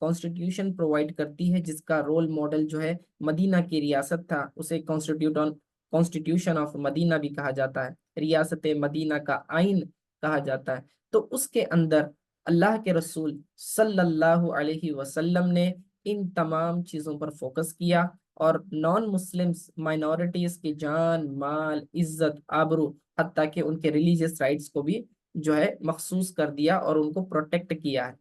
Constitution provide کرتی ہے، جس کا رول ماڈل جو ہے مدینہ کی ریاست تھا، اسے کانسٹیٹیوشن آف مدینہ بھی کہا جاتا ہے، ریاست مدینہ کا آئین کہا جاتا ہے۔ تو اس کے اندر اللہ کے رسول صلی اللہ علیہ وسلم نے ان تمام چیزوں پر فوکس کیا، اور نان مسلمس مائنورٹیز کی جان، مال، عزت، آبرو، حتیٰ کہ ان کے ریلیجیس رائٹس کو بھی جو ہے مخصوص کر دیا اور ان کو پروٹیکٹ کیا ہے۔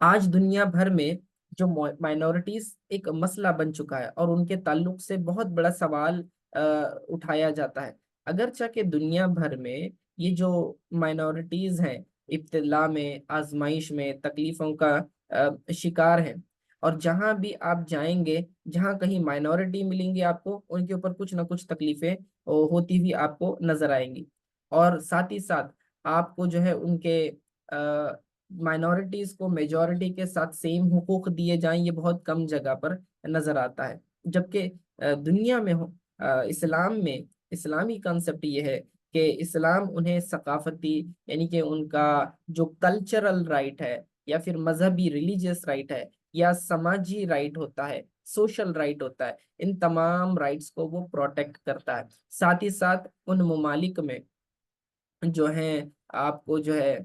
آج دنیا بھر میں جو مائنورٹیز ایک مسئلہ بن چکا ہے، اور ان کے تعلق سے بہت بڑا سوال اٹھایا جاتا ہے، اگرچہ کہ دنیا بھر میں یہ جو مائنورٹیز ہیں ابتلا میں، آزمائش میں، تکلیفوں کا شکار ہیں، اور جہاں بھی آپ جائیں گے، جہاں کہیں مائنورٹی ملیں گی آپ کو، ان کے اوپر کچھ نہ کچھ تکلیفیں ہوتی ہوئی آپ کو نظر آئیں گی، اور ساتھ ہی ساتھ آپ کو جو ہے ان کے مائنورٹیز کو میجورٹی کے ساتھ سیم حقوق دیے جائیں، یہ بہت کم جگہ پر نظر آتا ہے، جبکہ دنیا میں اسلام میں اسلامی کانسیپٹ یہ ہے کہ اسلام انہیں ثقافتی، یعنی کہ ان کا جو کلچرل رائٹ ہے، یا پھر مذہبی ریلیجیس رائٹ ہے، یا سماجی رائٹ ہوتا ہے، سوشل رائٹ ہوتا ہے، ان تمام رائٹس کو وہ پروٹیکٹ کرتا ہے۔ ساتھ ہی ساتھ ان ممالک میں جو ہیں آپ کو جو ہے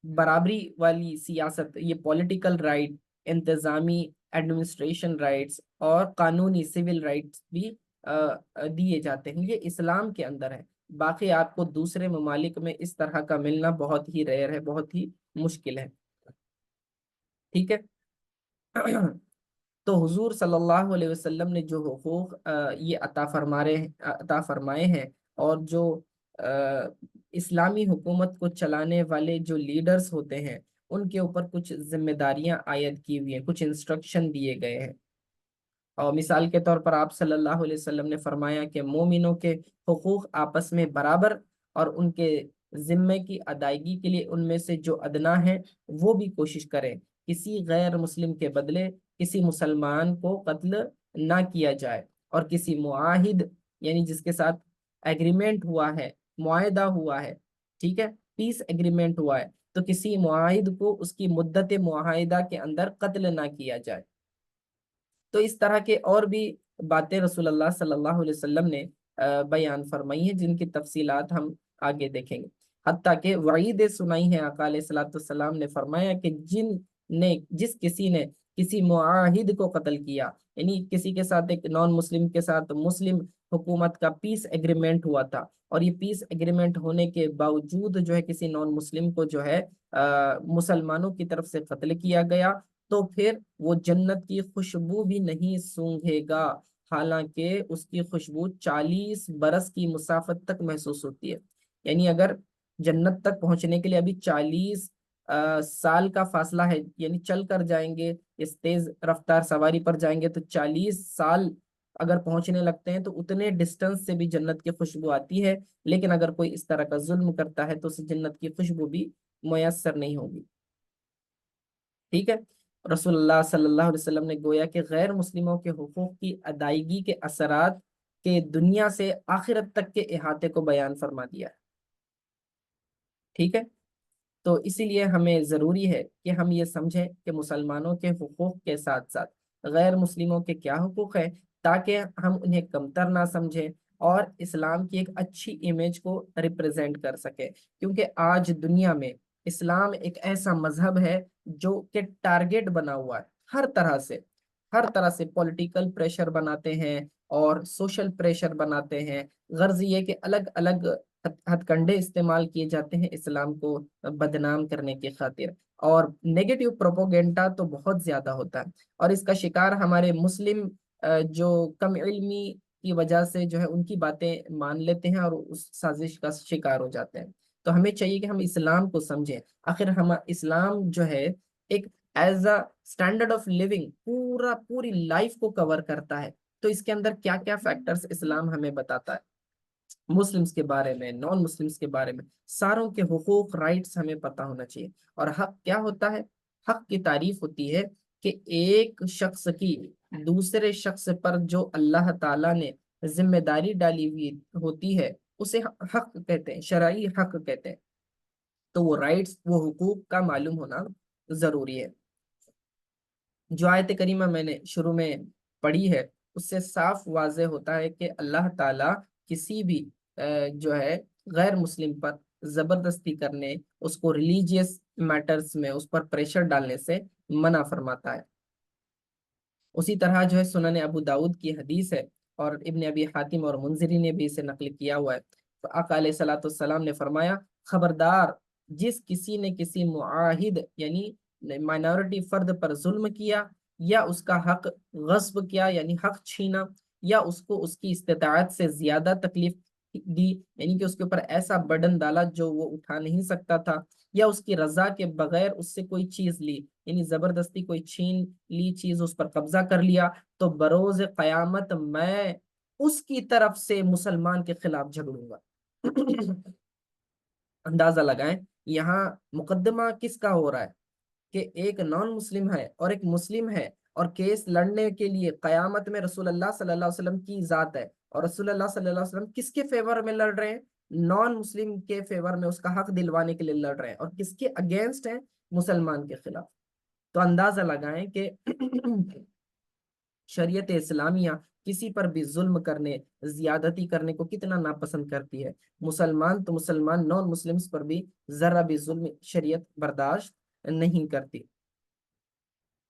برابری والی سیاست، یہ پولیٹیکل رائٹ، انتظامی ایڈمنسٹریشن رائٹس اور قانونی سول رائٹس بھی دیے جاتے ہیں، یہ اسلام کے اندر ہے۔ باقی آپ کو دوسرے ممالک میں اس طرح کا ملنا بہت ہی ریئر ہے، بہت ہی مشکل ہے، ٹھیک ہے۔ تو حضور صلی اللہ علیہ وسلم نے جو حقوق یہ عطا فرمائے ہیں، اور جو اسلامی حکومت کو چلانے والے جو لیڈرز ہوتے ہیں، ان کے اوپر کچھ ذمہ داریاں عائد کی ہوئی ہیں، کچھ انسٹرکشن دیے گئے ہیں، اور مثال کے طور پر آپ صلی اللہ علیہ وسلم نے فرمایا کہ مومنوں کے حقوق آپس میں برابر، اور ان کے ذمے کی ادائیگی کے لیے ان میں سے جو ادنا ہے وہ بھی کوشش کریں، کسی غیر مسلم کے بدلے کسی مسلمان کو قتل نہ کیا جائے، اور کسی معاہد، یعنی جس کے ساتھ ایگریمنٹ ہوا ہے، معاہدہ ہوا ہے، ٹھیک ہے، پیس ایگریمنٹ ہوا ہے، تو کسی معاہد کو اس کی مدت معاہدہ کے اندر قتل نہ کیا جائے۔ تو اس طرح کے اور بھی باتیں رسول اللہ صلی اللہ علیہ وسلم نے بیان فرمائی ہیں، جن کی تفصیلات ہم آگے دیکھیں گے۔ حتیٰ کہ وعید سنائی ہے، آقا علیہ الصلوۃ والسلام نے فرمایا کہ جس کسی نے کسی معاہد کو قتل کیا، یعنی کسی کے ساتھ، ایک نان مسلم کے ساتھ مسلم حکومت کا پیس ایگریمنٹ ہوا تھا، اور یہ پیس ایگریمنٹ ہونے کے باوجود جو ہے کسی نان مسلم کو جو ہے مسلمانوں کی طرف سے قتل کیا گیا، تو پھر وہ جنت کی خوشبو بھی نہیں سونگھے گا، حالانکہ اس کی خوشبو 40 برس کی مسافت تک محسوس ہوتی ہے۔ یعنی اگر جنت تک پہنچنے کے لیے ابھی 40 سال کا فاصلہ ہے، یعنی چل کر جائیں گے، اس تیز رفتار سواری پر جائیں گے، تو 40 سال اگر پہنچنے لگتے ہیں، تو اتنے ڈسٹنس سے بھی جنت کی خوشبو آتی ہے، لیکن اگر کوئی اس طرح کا ظلم کرتا ہے تو اسے جنت کی خوشبو بھی میسر نہیں ہوگی، ٹھیک ہے۔ رسول اللہ صلی اللہ علیہ وسلم نے گویا کہ غیر مسلموں کے حقوق کی ادائیگی کے اثرات کے دنیا سے آخرت تک کے احاطے کو بیان فرما دیا ہے، ٹھیک ہے۔ تو اسی لیے ہمیں ضروری ہے کہ ہم یہ سمجھیں کہ مسلمانوں کے حقوق کے ساتھ ساتھ غیر مسلموں کے کیا حقوق ہیں، تاکہ ہم انہیں کمتر نہ سمجھیں، اور اسلام کی ایک اچھی امیج کو ریپرزینٹ کر سکیں، کیونکہ آج دنیا میں اسلام ایک ایسا مذہب ہے جو کہ ٹارگیٹ بنا ہوا ہے، ہر طرح سے پولیٹیکل پریشر بناتے ہیں، اور سوشل پریشر بناتے ہیں، غرض یہ کہ الگ الگ ہتھ کنڈے استعمال کیے جاتے ہیں اسلام کو بدنام کرنے کی خاطر، اور نیگیٹو پروپوگنڈا تو بہت زیادہ ہوتا ہے، اور اس کا شکار ہمارے مسلم جو کم علمی کی وجہ سے جو ہے ان کی باتیں مان لیتے ہیں، اور اس سازش کا شکار ہو جاتے ہیں۔ تو ہمیں چاہیے کہ ہم اسلام کو سمجھیں، آخر ہم اسلام جو ہے ایک as a standard of living پوری لائف کو کور کرتا ہے، تو اس کے اندر کیا کیا فیکٹرز اسلام ہمیں بتاتا ہے، مسلمز کے بارے میں، نان مسلمز کے بارے میں، ساروں کے حقوق، رائٹس ہمیں پتہ ہونا چاہیے۔ اور حق کیا ہوتا ہے؟ حق کی تعریف ہوتی ہے کہ ایک شخص کی دوسرے شخص پر جو اللہ تعالیٰ نے ذمہ داری ڈالی ہوئی ہوتی ہے، اسے حق کہتے ہیں، شرعی حق کہتے ہیں۔ تو وہ رائٹس، وہ حقوق کا معلوم ہونا ضروری ہے۔ جو آیت کریمہ میں نے شروع میں پڑھی ہے اس سے صاف واضح ہوتا ہے کہ اللہ تعالیٰ کسی بھی جو ہے غیر مسلم پر زبردستی کرنے، اس کو ریلیجیس میٹرز میں اس پر پریشر ڈالنے سے منع فرماتا ہے۔ اسی طرح جو ہے سنن ابو داود کی حدیث ہے، اور ابن ابی حاتم اور منذری نے بھی اسے نقل کیا ہوا ہے۔ تو آقا علیہ الصلوۃ والسلام نے فرمایا، خبردار جس کسی نے کسی معاہد یعنی مائنورٹی فرد پر ظلم کیا، یا اس کا حق غصب کیا یعنی حق چھینا، یا اس کو اس کی استطاعت سے زیادہ تکلیف دی یعنی کہ اس کے اوپر ایسا برڈن ڈالا جو وہ اٹھا نہیں سکتا تھا، یا اس کی رضا کے بغیر اس سے کوئی چیز لی یعنی زبردستی کوئی چھین لی چیز اس پر قبضہ کر لیا، تو بروز قیامت میں اس کی طرف سے مسلمان کے خلاف جھگڑوں گا۔ اندازہ لگائیں یہاں مقدمہ کس کا ہو رہا ہے کہ ایک نان مسلم ہے اور ایک مسلم ہے، اور کیس لڑنے کے لیے قیامت میں رسول اللہ صلی اللہ علیہ وسلم کی ذات ہے، اور رسول اللہ صلی اللہ علیہ وسلم کس کے فیور میں لڑ رہے ہیں؟ نان مسلم کے فیور میں، اس کا حق دلوانے کے لیے لڑ رہے ہیں، اور کس کے اگینسٹ ہیں؟ مسلمان کے خلاف۔ تو اندازہ لگائیں کہ شریعت اسلامیہ کسی پر بھی ظلم کرنے، زیادتی کرنے کو کتنا ناپسند کرتی ہے۔ مسلمان تو مسلمان، نان مسلمز پر بھی ذرا بھی ظلم شریعت برداشت نہیں کرتی۔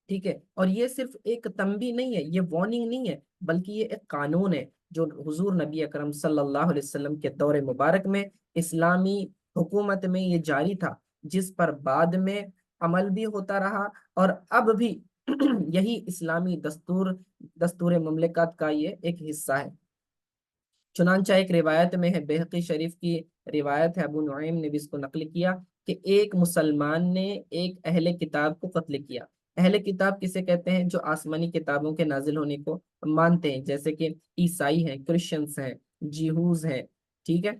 ٹھیک ہے، اور یہ صرف ایک تنبیہ نہیں ہے، یہ وارننگ نہیں ہے، بلکہ یہ ایک قانون ہے جو حضور نبی اکرم صلی اللہ علیہ وسلم کے دور مبارک میں اسلامی حکومت میں یہ جاری تھا، جس پر بعد میں عمل بھی ہوتا رہا، اور اب بھی یہی اسلامی دستور مملکت کا یہ ایک حصہ ہے۔ چنانچہ ایک روایت میں ہے، بہقی شریف کی روایت ہے، ابو نعیم نے بھی اس کو نقل کیا، کہ ایک مسلمان نے ایک اہل کتاب کو قتل کیا۔ اہل کتاب کسے کہتے ہیں؟ جو آسمانی کتابوں کے نازل ہونے کو مانتے ہیں، جیسے کہ عیسائی ہیں، کرسچنس ہیں، جیہوز ہیں، ٹھیک ہے،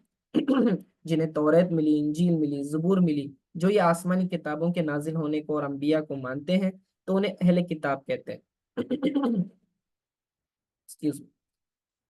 جنہیں توریت ملی، انجیل ملی، زبور ملی، جو یہ آسمانی کتابوں کے نازل ہونے کو اور انبیاء کو مانتے ہیں، تو انہیں اہل کتاب کہتے ہیں۔ Excuse me۔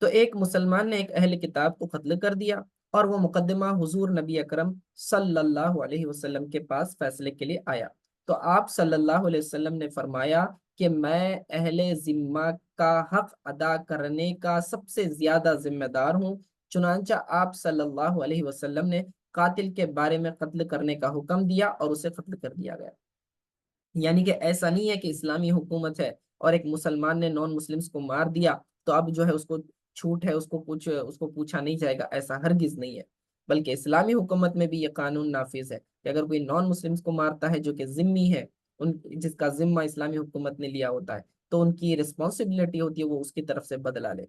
تو ایک مسلمان نے ایک اہل کتاب کو قتل کر دیا، اور وہ مقدمہ حضور نبی اکرم صلی اللہ علیہ وسلم کے پاس فیصلے کے لیے آیا۔ تو آپ صلی اللہ علیہ وسلم نے فرمایا کہ میں اہل ذمہ کا حق ادا کرنے کا سب سے زیادہ ذمہ دار ہوں۔ چنانچہ آپ صلی اللہ علیہ وسلم نے قاتل کے بارے میں قتل کرنے کا حکم دیا، اور اسے قتل کر دیا گیا۔ یعنی کہ ایسا نہیں ہے کہ اسلامی حکومت ہے اور ایک مسلمان نے نان مسلمز کو مار دیا تو اب جو ہے اس کو چھوٹ ہے، اس کو پوچھا نہیں جائے گا، ایسا ہرگز نہیں ہے۔ بلکہ اسلامی حکومت میں بھی یہ قانون نافذ ہے کہ اگر کوئی نان مسلمز کو مارتا ہے جو کہ ذمی ہے، جس کا ذمہ اسلامی حکومت نے لیا ہوتا ہے، تو ان کی رسپانسبلٹی ہوتی ہے وہ اس کی طرف سے بدلہ لے۔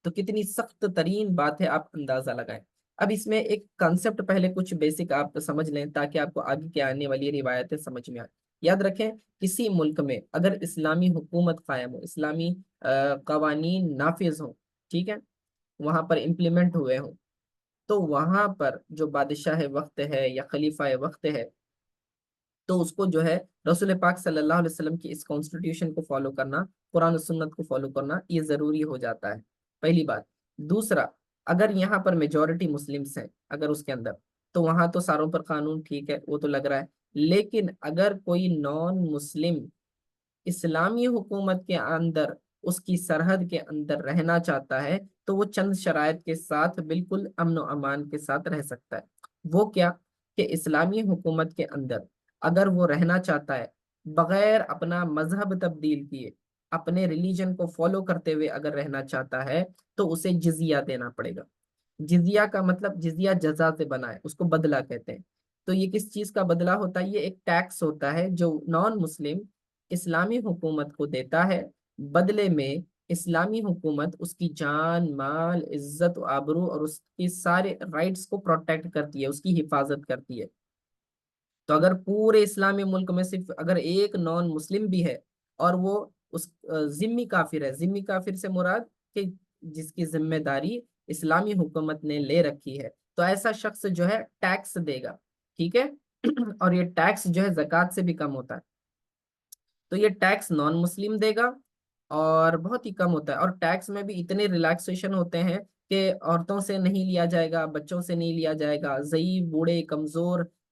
تو کتنی سخت ترین بات ہے، آپ اندازہ لگائیں۔ اب اس میں ایک کانسیپٹ پہلے کچھ بیسک آپ سمجھ لیں تاکہ آپ کو آگے کے آنے والی روایتیں سمجھ میں آئیں۔ یاد رکھیں، کسی ملک میں اگر اسلامی حکومت قائم ہو، اسلامی قوانین نافذ ہوں، ٹھیک ہے، وہاں پر امپلیمنٹ ہوئے ہوں، تو وہاں پر جو بادشاہ وقت ہے یا خلیفہ وقت ہے، تو اس کو جو ہے رسول پاک صلی اللہ علیہ وسلم کی اس کانسٹیٹیوشن کو فالو کرنا، قرآن و سنت کو فالو کرنا، یہ ضروری ہو جاتا ہے، پہلی بات۔ دوسرا، اگر یہاں پر میجورٹی مسلمس ہیں اگر اس کے اندر، تو وہاں تو ساروں پر قانون ٹھیک ہے، وہ تو لگ رہا ہے، لیکن اگر کوئی نان مسلم اسلامی حکومت کے اندر، اس کی سرحد کے اندر رہنا چاہتا ہے، تو وہ چند شرائط کے ساتھ بالکل امن و امان کے ساتھ رہ سکتا ہے۔ وہ کیا؟ کہ اسلامی حکومت کے اندر اگر وہ رہنا چاہتا ہے بغیر اپنا مذہب تبدیل کیے، اپنے ریلیجن کو فالو کرتے ہوئے اگر رہنا چاہتا ہے، تو اسے جزیہ دینا پڑے گا۔ جزیہ کا مطلب، جزیہ جزا سے بنا ہے، اس کو بدلہ کہتے ہیں۔ تو یہ کس چیز کا بدلہ ہوتا ہے؟ یہ ایک ٹیکس ہوتا ہے جو نان مسلم اسلامی حکومت کو دیتا ہے، بدلے میں اسلامی حکومت اس کی جان، مال، عزت و آبرو اور اس کی سارے رائٹس کو پروٹیکٹ کرتی ہے، اس کی حفاظت کرتی ہے۔ تو اگر پورے اسلامی ملک میں صرف اگر ایک نان مسلم بھی ہے اور وہ اس ذمی کافر ہے، ذمی کافر سے مراد کہ جس کی ذمہ داری اسلامی حکومت نے لے رکھی ہے، تو ایسا شخص جو ہے ٹیکس دے گا، ٹھیک ہے، اور یہ ٹیکس جو ہے زکوٰۃ سے بھی کم ہوتا ہے۔ تو یہ ٹیکس نان مسلم دے گا اور بہت ہی کم ہوتا ہے، اور ٹیکس میں بھی اتنے ریلیکسیشن ہوتے ہیں کہ عورتوں سے نہیں لیا جائے گا، بچوں سے نہیں لیا جائے گا، ضعیف، بوڑھے، کمزور،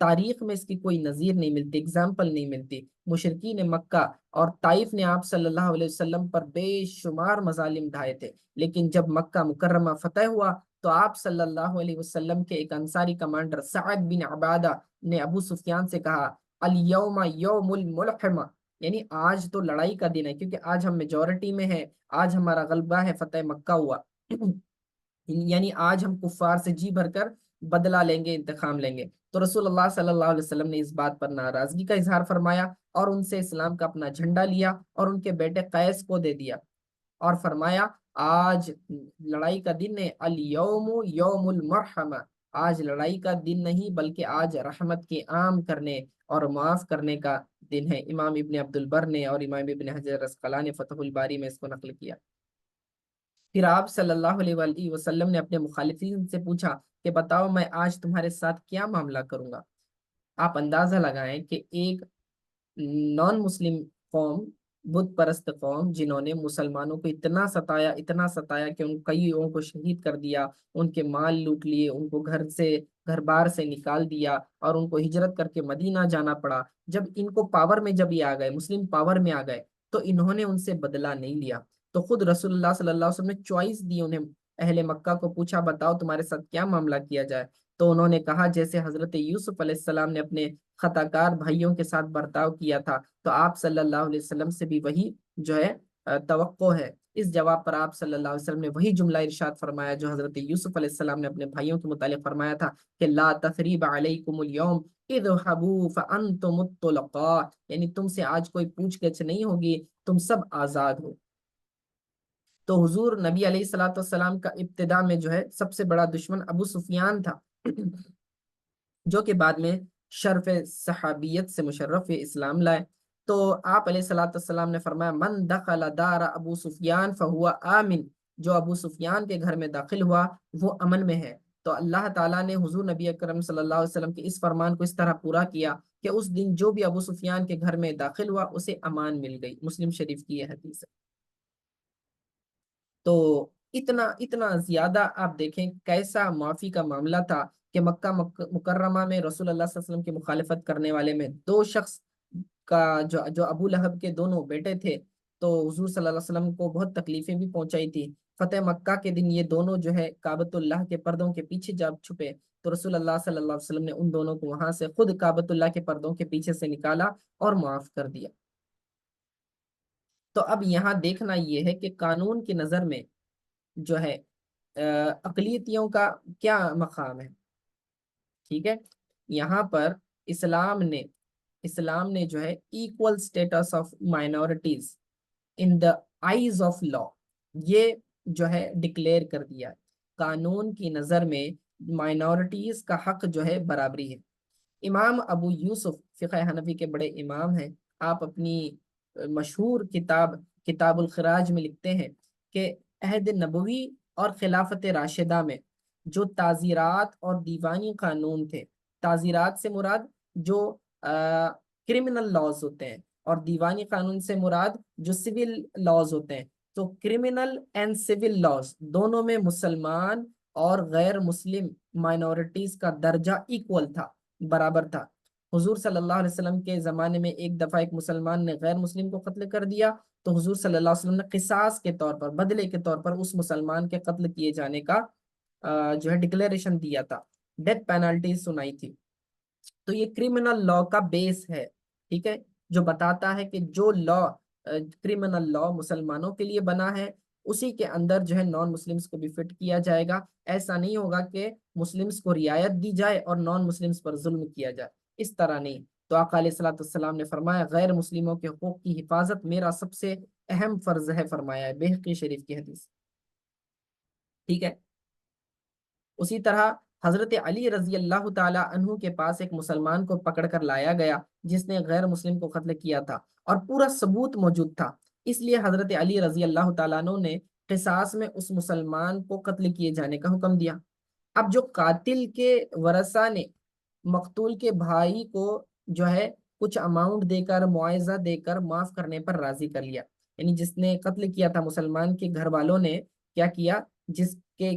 تاریخ میں اس کی کوئی نظیر نہیں ملتی، اگزامپل نہیں ملتی۔ مشرکین مکہ اور طائف نے آپ صلی اللہ علیہ وسلم پر بے شمار مظالم ڈھائے تھے، لیکن جب مکہ مکرمہ فتح ہوا تو آپ صلی اللہ علیہ وسلم کے ایک انصاری کمانڈر سعد بن عبادہ نے ابو سفیان سے کہا، الیوم یوم الملحمہ، یعنی آج تو لڑائی کا دن ہے، کیونکہ آج ہم میجورٹی میں ہیں، آج ہمارا غلبہ ہے، فتح مکہ ہوا یعنی آج ہم کفار سے جی بھر کر بدلہ لیں گے، انتقام لیں گے۔ تو رسول اللہ صلی اللہ علیہ وسلم نے اس بات پر ناراضگی کا اظہار فرمایا اور ان سے اسلام کا اپنا جھنڈا لیا اور ان کے بیٹے قیس کو دے دیا، اور فرمایا آج لڑائی کا دن ہے، الیوم یوم المرحمہ، آج لڑائی کا دن نہیں بلکہ آج رحمت کے عام کرنے اور معاف کرنے کا دن ہے۔ امام ابن عبد البر نے اور امام ابن حجر عسقلانی نے فتح الباری میں اس کو نقل کیا۔ پھر آپ صلی اللہ علیہ وآلہ وسلم نے اپنے مخالفین سے پوچھا کہ بتاؤ میں آج تمہارے ساتھ کیا معاملہ کروں گا۔ آپ اندازہ لگائیں کہ ایک نان مسلم قوم، بت پرست قوم، جنہوں نے مسلمانوں کو اتنا ستایا کہ ان کئیوں کو شہید کر دیا، ان کے مال لوٹ لیے، ان کو گھر بار سے نکال دیا اور ان کو ہجرت کر کے مدینہ جانا پڑا۔ جب ان کو پاور میں جب یہ آ گئے، مسلم پاور میں آ گئے، تو انہوں نے ان سے بدلہ نہیں لیا۔ تو خود رسول اللہ صلی اللہ علیہ وسلم نے چوائس دی انہیں، اہل مکہ کو پوچھا بتاؤ تمہارے ساتھ کیا معاملہ کیا جائے، تو انہوں نے کہا جیسے حضرت یوسف علیہ السلام نے اپنے خطا کار بھائیوں کے ساتھ برتاؤ کیا تھا، تو آپ صلی اللہ علیہ وسلم سے بھی وہی جو ہے توقع ہے۔ اس جواب پر آپ صلی اللہ علیہ وسلم نے وہی جملہ ارشاد فرمایا جو حضرت یوسف علیہ السلام نے اپنے بھائیوں کے متعلق فرمایا تھا کہ لا تثریب علیکم اليوم اذهبوا فانتم الطلقاء، یعنی تم سے آج کوئی پوچھ گچھ نہیں ہوگی، تم سب آزاد ہو۔ تو حضور نبی علیہ الصلوۃ والسلام کا ابتدا میں جو ہے سب سے بڑا دشمن ابو سفیان تھا جو کہ بعد میں شرف صحابیت سے مشرف اسلام لائے۔ تو آپ علیہ الصلوۃ والسلام نے فرمایا من دخل دار ابو سفیان فہو آمن، جو ابو سفیان کے گھر میں داخل ہوا وہ امن میں ہے۔ تو اللہ تعالیٰ نے حضور نبی اکرم صلی اللہ علیہ وسلم کے اس فرمان کو اس طرح پورا کیا کہ اس دن جو بھی ابو سفیان کے گھر میں داخل ہوا اسے امان مل گئی۔ مسلم شریف کی یہ حدیث ہے۔ تو اتنا اتنا زیادہ آپ دیکھیں کیسا معافی کا معاملہ تھا کہ مکہ مکرمہ میں رسول اللہ صلی اللہ علیہ وسلم کی مخالفت کرنے والے میں دو شخص کا جو ابو لہب کے دونوں بیٹے تھے، تو حضور صلی اللہ علیہ وسلم کو بہت تکلیفیں بھی پہنچائی تھی۔ فتح مکہ کے دن یہ دونوں جو ہے کعبۃ اللہ کے پردوں کے پیچھے جا چھپے، تو رسول اللہ صلی اللہ علیہ وسلم نے ان دونوں کو وہاں سے خود کعبۃ اللہ کے پردوں کے پیچھے سے نکالا اور معاف کر دیا۔ تو اب یہاں دیکھنا یہ ہے کہ قانون کی نظر میں جو ہے اقلیتوں کا کیا مقام ہے، ٹھیک ہے۔ یہاں پر اسلام نے اسلام نے جو ہے equal status of minorities in the eyes of law, یہ جو ہے ڈکلیئر کر دیا ہے۔ قانون کی نظر میں مائنورٹیز کا حق جو ہے برابری ہے۔ امام ابو یوسف فقہ حنفی کے بڑے امام ہیں، آپ اپنی مشہور کتاب الخراج میں لکھتے ہیں کہ عہد نبوی اور خلافت راشدہ میں جو تعزیرات اور دیوانی قانون تھے، تعزیرات سے مراد جو کرمنل لاز ہوتے ہیں اور دیوانی قانون سے مراد جو سول لاز ہوتے ہیں، تو کرمنل اینڈ سول لاز دونوں میں مسلمان اور غیر مسلم مائنورٹیز کا درجہ ایکول تھا، برابر تھا۔ حضور صلی اللہ علیہ وسلم کے زمانے میں ایک دفعہ ایک مسلمان نے غیر مسلم کو قتل کر دیا، تو حضور صلی اللہ علیہ وسلم نے قصاص کے طور پر، بدلے کے طور پر اس مسلمان کے قتل کیے جانے کا جو ہے ڈکلیریشن دیا تھا، ڈیتھ پینالٹی سنائی تھی۔ تو یہ کرمنل لا کا بیس ہے، ٹھیک ہے، جو بتاتا ہے کہ جو لا کرمنل لا مسلمانوں کے لیے بنا ہے اسی کے اندر جو ہے نان مسلمس کو بھی فٹ کیا جائے گا۔ ایسا نہیں ہوگا کہ مسلمس کو رعایت دی جائے اور نان مسلمس پر ظلم کیا جائے، اس طرح نہیں۔ تو آقا علیہ الصلوۃ والسلام نے فرمایا غیر مسلموں کے حقوق کی حفاظت میرا سب سے اہم فرض ہے، فرمایا ہے، بہقی شریف کی حدیث، ٹھیک ہے۔ اسی طرح حضرت علی رضی اللہ تعالی عنہ کے پاس ایک مسلمان کو پکڑ کر لایا گیا جس نے غیر مسلم کو قتل کیا تھا اور پورا ثبوت موجود تھا، اس لیے حضرت علی رضی اللہ تعالیٰ عنہ نے قصاص میں اس مسلمان کو قتل کیے جانے کا حکم دیا۔ اب جو قاتل کے ورثہ نے مقتول کے بھائی کو جو ہے کچھ اماؤنٹ دے کر، معاوضہ دے کر معاف کرنے پر راضی کر لیا، یعنی جس نے قتل کیا تھا مسلمان کے گھر والوں نے کیا کیا، جس کے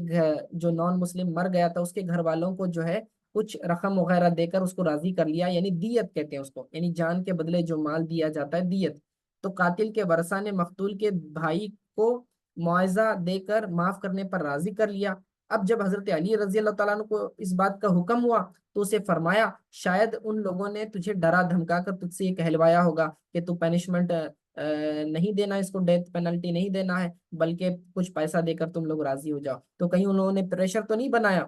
جو نان مسلم مر گیا تھا اس کے گھر والوں کو جو ہے کچھ رقم وغیرہ دے کر اس کو راضی کر لیا، یعنی دیت کہتے ہیں اس کو، یعنی جان کے بدلے جو مال دیا جاتا ہے دیت، تو قاتل کے ورثہ نے مقتول کے بھائی کو معاوضہ دے کر معاف کرنے پر راضی کر لیا۔ اب جب حضرت علی رضی اللہ تعالیٰ عنہ کو اس بات کا حکم ہوا تو اسے فرمایا شاید ان لوگوں نے تجھے ڈرا دھمکا کر تجھ سے یہ کہلوایا ہوگا کہ تو پینشمنٹ نہیں دینا، اس کو ڈیتھ پینلٹی نہیں دینا ہے، بلکہ کچھ پیسہ دے کر تم لوگ راضی ہو جاؤ، تو کہیں انہوں نے پریشر تو نہیں بنایا؟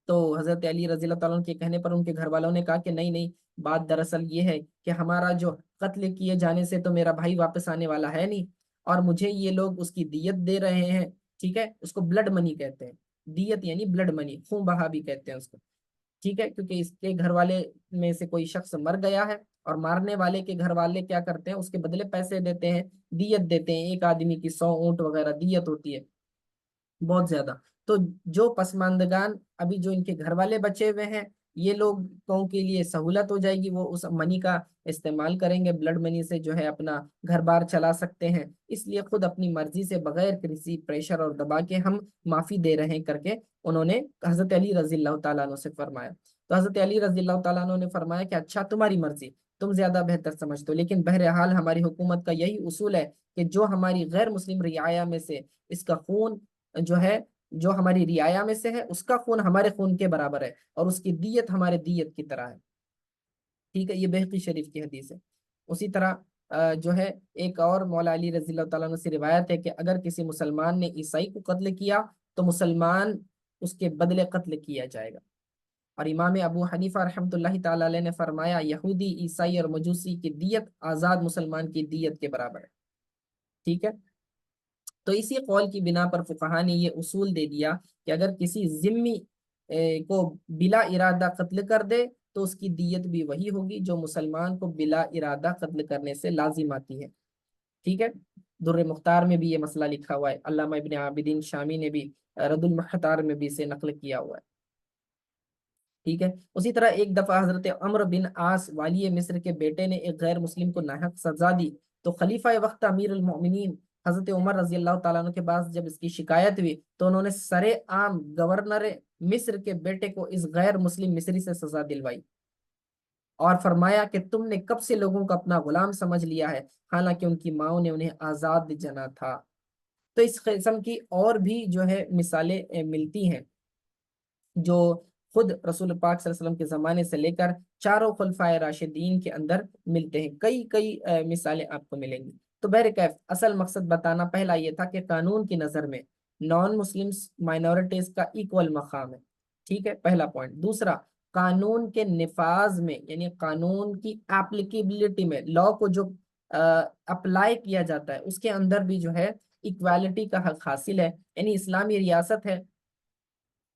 تو حضرت علی رضی اللہ تعالیٰ عنہ کے کہنے پر ان کے گھر والوں نے کہا کہ نہیں نہیں، بات دراصل یہ ہے کہ ہمارا جو قتل کیے جانے سے تو میرا بھائی واپس آنے والا ہے نہیں، اور مجھے یہ لوگ اس کی دیت دے رہے ہیں، ٹھیک ہے، اس کو بلڈ منی کہتے ہیں، دیت یعنی بلڈ منی، خون بہا بھی کہتے ہیں اس کو، ٹھیک ہے، کیونکہ اس کے گھر والے میں سے کوئی شخص مر گیا ہے اور مارنے والے کے گھر والے کیا کرتے ہیں، اس کے بدلے پیسے دیتے ہیں، دیت دیتے ہیں، ایک آدمی کی 100 اونٹ وغیرہ دیت ہوتی ہے، بہت زیادہ۔ تو جو پسماندگان ابھی جو ان کے گھر والے بچے ہوئے ہیں، یہ لوگوں کے لیے سہولت ہو جائے گی، وہ اس منی کا استعمال کریں گے، بلڈ منی سے جو ہے اپنا گھر بار چلا سکتے ہیں، اس لیے خود اپنی مرضی سے بغیر کسی پریشر اور دبا کے ہم معافی دے رہے ہیں کر کے انہوں نے حضرت علی رضی اللہ تعالیٰ عنہ سے فرمایا۔ تو حضرت علی رضی اللہ تعالیٰ عنہ نے فرمایا کہ اچھا تمہاری مرضی، تم زیادہ بہتر سمجھتے ہو، لیکن بہرحال ہماری حکومت کا یہی اصول ہے کہ جو ہماری غیر مسلم رعایا میں سے اس کا خون جو ہے، جو ہماری رعایا میں سے ہے اس کا خون ہمارے خون کے برابر ہے، اور اس کی دیت ہمارے دیت کی طرح ہے، ٹھیک ہے، یہ بہقی شریف کی حدیث ہے۔ اسی طرح جو ہے ایک اور مولا علی رضی اللہ تعالیٰ عنہ سے روایت ہے کہ اگر کسی مسلمان نے عیسائی کو قتل کیا تو مسلمان اس کے بدلے قتل کیا جائے گا، اور امام ابو حنیفہ رحمۃ اللہ تعالی علیہ نے فرمایا یہودی، عیسائی اور مجوسی کی دیت آزاد مسلمان کی دیت کے برابر ہے، ٹھیک ہے۔ تو اسی قول کی بنا پر فقہا نے یہ اصول دے دیا کہ اگر کسی ذمی کو بلا ارادہ قتل کر دے تو اس کی دیت بھی وہی ہوگی جو مسلمان کو بلا ارادہ قتل کرنے سے لازم آتی ہے، ٹھیک ہے۔ در مختار میں بھی یہ مسئلہ لکھا ہوا ہے، علامہ ابن عابدین شامی نے بھی رد المحتار میں بھی اسے نقل کیا ہوا ہے، ٹھیک ہے۔ اسی طرح ایک دفعہ حضرت عمرو بن عاص والی مصر کے بیٹے نے ایک غیر مسلم کو ناحق سزا دی، تو خلیفہ وقت امیر المؤمنین حضرت عمر رضی اللہ تعالیٰ عنہ کے پاس جب اس کی شکایت ہوئی تو انہوں نے سر عام گورنر مصر کے بیٹے کو اس غیر مسلم مصری سے سزا دلوائی، اور فرمایا کہ تم نے کب سے لوگوں کو اپنا غلام سمجھ لیا ہے، حالانکہ ان کی ماؤں نے انہیں آزاد جنا تھا۔ تو اس قسم کی اور بھی جو ہے مثالیں ملتی ہیں جو خود رسول پاک صلی اللہ علیہ وسلم کے زمانے سے لے کر چاروں خلفائے راشدین کے اندر ملتے ہیں، کئی کئی مثالیں آپ کو ملیں گی۔ تو بہرکیف اصل مقصد بتانا پہلا یہ تھا کہ قانون کی نظر میں نان مسلمس مائنورٹیز کا ایکول مقام ہے، ٹھیک ہے، پہلا پوائنٹ۔ دوسرا، قانون کے نفاذ میں یعنی قانون کی اپلیکیبلٹی میں، لا کو جو اپلائی کیا جاتا ہے اس کے اندر بھی جو ہے ایکوالٹی کا حق حاصل ہے، یعنی اسلامی ریاست ہے،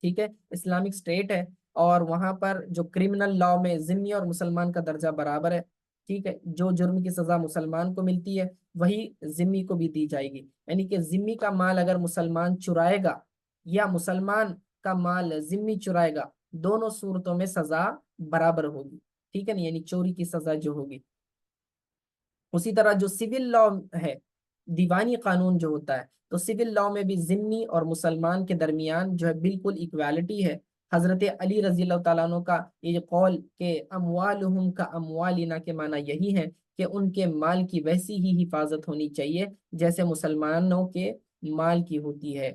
ٹھیک ہے، اسلامک اسٹیٹ ہے، اور وہاں پر جو کرمنل لا میں ذمی اور مسلمان کا درجہ برابر ہے، ٹھیک ہے، جو جرم کی سزا مسلمان کو ملتی ہے وہی ذمی کو بھی دی جائے گی، یعنی کہ ذمی کا مال اگر مسلمان چرائے گا یا مسلمان کا مال ذمی چرائے گا، دونوں صورتوں میں سزا برابر ہوگی، ٹھیک ہے نا، یعنی چوری کی سزا جو ہوگی۔ اسی طرح جو سول لا ہے، دیوانی قانون جو ہوتا ہے، تو سول لا میں بھی ذمی اور مسلمان کے درمیان جو ہے بالکل ایکوالٹی ہے۔ حضرت علی رضی اللہ تعالیٰ عنہ کا یہ قول کہ اموالہم کا اموالنا کے معنی یہی ہے کہ ان کے مال کی ویسی ہی حفاظت ہونی چاہیے جیسے مسلمانوں کے مال کی ہوتی ہے،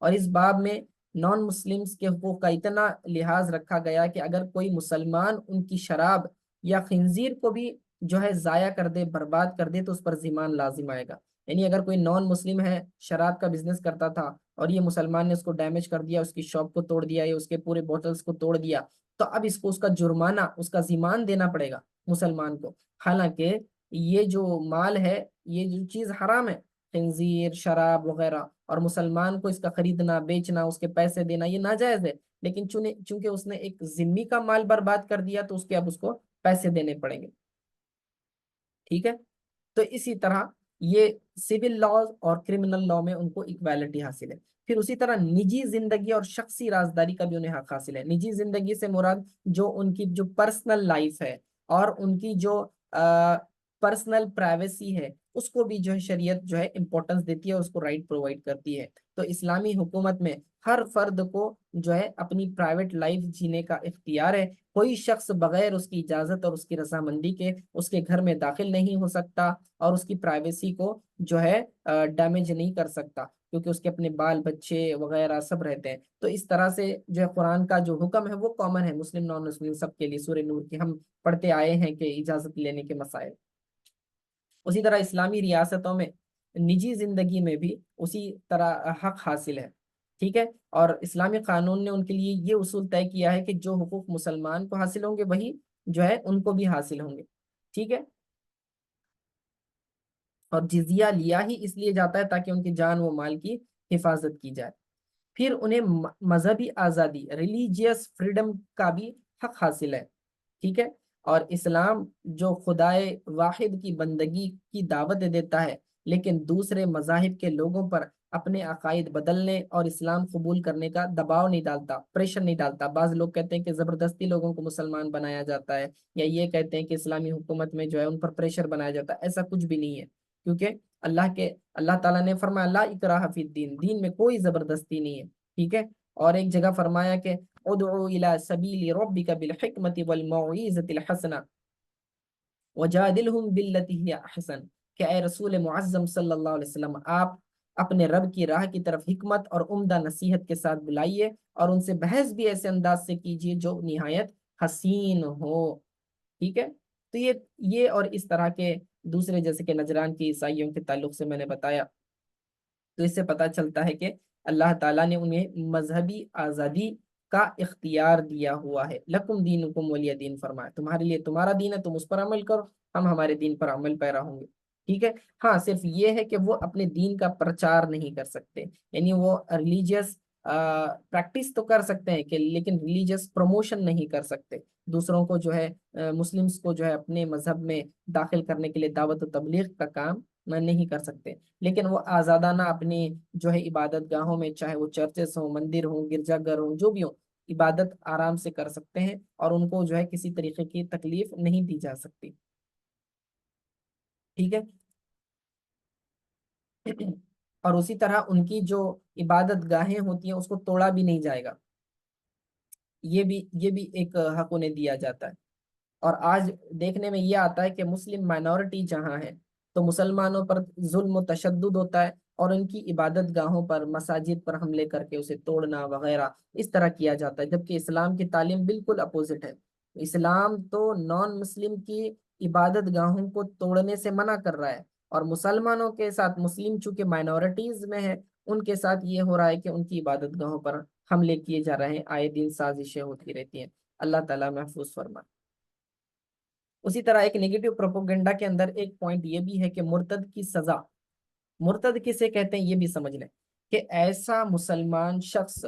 اور اس باب میں نان مسلمز کے حقوق کا اتنا لحاظ رکھا گیا کہ اگر کوئی مسلمان ان کی شراب یا خنزیر کو بھی جو ہے ضائع کر دے، برباد کر دے، تو اس پر ضمان لازم آئے گا، یعنی اگر کوئی نان مسلم ہے، شراب کا بزنس کرتا تھا اور یہ مسلمان نے اس کو ڈیمیج کر دیا، اس کی شاپ کو توڑ دیا یا اس کے پورے بوٹلز کو توڑ دیا، تو اب اس کو اس کا جرمانہ، اس کا ضمان دینا پڑے گا مسلمان کو، حالانکہ یہ جو مال ہے، یہ جو چیز حرام ہے، خنزیر، شراب وغیرہ، اور مسلمان کو اس کا خریدنا، بیچنا، اس کے پیسے دینا یہ ناجائز ہے، لیکن چونکہ اس نے ایک ذمی کا مال برباد کر دیا تو اس کے اب اس کو پیسے دینے پڑیں گے، ٹھیک ہے۔ تو اسی طرح یہ سول لاز اور کرمنل لا میں ان کو ایکوالٹی حاصل ہے۔ پھر اسی طرح نجی زندگی اور شخصی رازداری کا بھی انہیں حق حاصل ہے۔ نجی زندگی سے مراد جو ان کی جو پرسنل لائف ہے اور ان کی جو پرسنل پرائیویسی ہے، اس کو بھی جو ہے شریعت جو ہے امپورٹنس دیتی ہے، اس کو رائٹ پرووائڈ کرتی ہے۔ تو اسلامی حکومت میں ہر فرد کو جو ہے اپنی پرائیویٹ لائف جینے کا اختیار ہے۔ کوئی شخص بغیر اس کی اجازت اور اس کی رضامندی کے اس کے گھر میں داخل نہیں ہو سکتا، اور اس کی پرائیویسی کو جو ہے ڈیمیج نہیں کر سکتا، کیونکہ اس کے اپنے بال بچے وغیرہ سب رہتے ہیں۔ تو اس طرح سے جو ہے قرآن کا جو حکم ہے وہ کامن ہے، مسلم نان مسلم سب کے لیے۔ سورہ نور کی ہم پڑھتے آئے ہیں کہ اجازت لینے کے مسائل۔ اسی طرح اسلامی ریاستوں میں نجی زندگی میں بھی اسی طرح حق حاصل ہے، ٹھیک ہے۔ اور اسلامی قانون نے ان کے لیے یہ اصول طے کیا ہے کہ جو حقوق مسلمان کو حاصل ہوں گے وہی جو ہے ان کو بھی حاصل ہوں گے، ٹھیک ہے۔ اور جزیہ لیا ہی اس لیے جاتا ہے تاکہ ان کی جان و مال کی حفاظت کی جائے۔ پھر انہیں مذہبی آزادی، ریلیجیس فریڈم کا بھی حق حاصل ہے، ٹھیک ہے۔ اور اسلام جو خدائے واحد کی بندگی کی دعوت دیتا ہے، لیکن دوسرے مذاہب کے لوگوں پر اپنے عقائد بدلنے اور اسلام قبول کرنے کا دباؤ نہیں ڈالتا، پریشر نہیں ڈالتا۔ بعض لوگ کہتے ہیں کہ زبردستی لوگوں کو مسلمان بنایا جاتا ہے، یا یہ کہتے ہیں کہ اسلامی حکومت میں جو ہے ان پر پریشر بنایا جاتا ہے۔ ایسا کچھ بھی نہیں ہے، کیونکہ اللہ تعالیٰ نے فرمایا لا اکراہ فی الدین، دین میں کوئی زبردستی نہیں ہے، ٹھیک ہے۔ اور ایک جگہ فرمایا کہ ادعو الی سبیل ربک بالحکمت والموعظۃ الحسنہ وجادلہم باللتی ہی احسن، کہ اے رسول معظم صلی اللہ علیہ وسلم، آپ اپنے رب کی راہ کی طرف حکمت اور عمدہ نصیحت کے ساتھ بلائیے، اور ان سے بحث بھی ایسے انداز سے کیجیے جو نہایت حسین ہو، ٹھیک ہے۔ تو یہ اور اس طرح کے دوسرے، جیسے کہ نجران کی عیسائیوں کے تعلق سے میں نے بتایا، تو اس سے پتہ چلتا ہے کہ اللہ تعالیٰ نے انہیں مذہبی آزادی کا اختیار دیا ہوا ہے۔ لکم دینکم ولی دین، فرمایا تمہارے لیے تمہارا دین ہے، تم اس پر عمل کرو، ہم ہمارے دین پر عمل پیرا ہوں گے، ٹھیک ہے۔ ہاں صرف یہ ہے کہ وہ اپنے دین کا پرچار نہیں کر سکتے، یعنی وہ ریلیجیس پریکٹس تو کر سکتے ہیں کہ، لیکن ریلیجیس پروموشن نہیں کر سکتے، دوسروں کو جو ہے مسلمس کو جو ہے اپنے مذہب میں داخل کرنے کے لیے دعوت و تبلیغ کا کام نہیں کر سکتے۔ لیکن وہ آزادانہ اپنی جو ہے عبادت گاہوں میں، چاہے وہ چرچز ہوں، مندر ہوں، گرجا گھر ہوں، جو بھی ہوں، عبادت آرام سے کر سکتے ہیں، اور ان کو جو ہے کسی طریقے کی تکلیف نہیں دی جا سکتی، ٹھیک ہے۔ اور اسی طرح ان کی جو عبادت گاہیں ہوتی ہیں اس کو توڑا بھی نہیں جائے گا، یہ بھی ایک حق انہیں دیا جاتا ہے۔ اور آج دیکھنے میں یہ آتا ہے کہ مسلم مائنورٹی جہاں ہے تو مسلمانوں پر ظلم و تشدد ہوتا ہے، اور ان کی عبادت گاہوں پر، مساجد پر حملے کر کے اسے توڑنا وغیرہ اس طرح کیا جاتا ہے، جبکہ اسلام کی تعلیم بالکل اپوزٹ ہے۔ اسلام تو نان مسلم کی عبادت گاہوں کو توڑنے سے منع کر رہا ہے، اور مسلمانوں کے ساتھ، مسلم چونکہ مائنورٹیز میں ہے، ان کے ساتھ یہ ہو رہا ہے کہ ان کی عبادت گاہوں پر حملے کیے جا رہے ہیں، آئے دن سازشیں ہوتی رہتی ہیں۔ اللہ تعالیٰ محفوظ فرمائے۔ اسی طرح ایک نیگیٹو پروپوگنڈا کے اندر ایک پوائنٹ یہ بھی ہے کہ مرتد کی سزا، مرتد کسے کہتے ہیں یہ بھی سمجھ لیں، کہ ایسا مسلمان شخص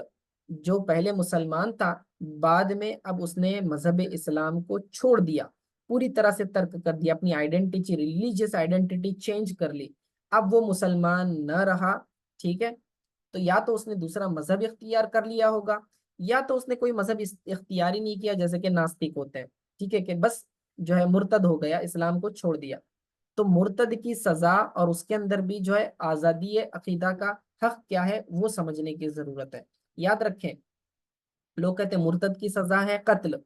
جو پہلے مسلمان تھا، بعد میں اب اس نے مذہب اسلام کو چھوڑ دیا، پوری طرح سے ترک کر دیا، اپنی آئیڈینٹی، ریلیجیس آئیڈینٹی چینج کر لی، اب وہ مسلمان نہ رہا، ٹھیک ہے۔ تو یا تو اس نے دوسرا مذہب اختیار کر لیا ہوگا، یا تو اس نے کوئی مذہب اختیار ہی نہیں کیا، جیسے کہ ناستک ہوتے ہیں، ٹھیک ہے، کہ بس جو ہے مرتد ہو گیا، اسلام کو چھوڑ دیا۔ تو مرتد کی سزا اور اس کے اندر بھی جو ہے آزادی عقیدہ کا حق کیا ہے وہ سمجھنے کی ضرورت ہے۔ یاد رکھیں، لوگ کہتے ہیں مرتد کی سزا ہے قتل،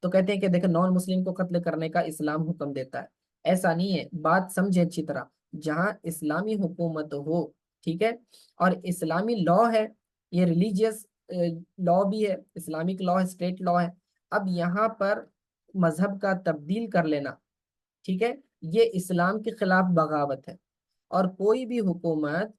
تو کہتے ہیں کہ دیکھیں نان مسلم کو قتل کرنے کا اسلام حکم دیتا ہے، ایسا نہیں ہے، بات سمجھے اچھی طرح۔ جہاں اسلامی حکومت ہو، ٹھیک ہے، اور اسلامی لا ہے، یہ ریلیجیس لا بھی ہے، اسلامک لا ہے، اسٹیٹ لا ہے، اب یہاں پر مذہب کا تبدیل کر لینا، ٹھیک ہے، یہ اسلام کے خلاف بغاوت ہے۔ اور کوئی بھی حکومت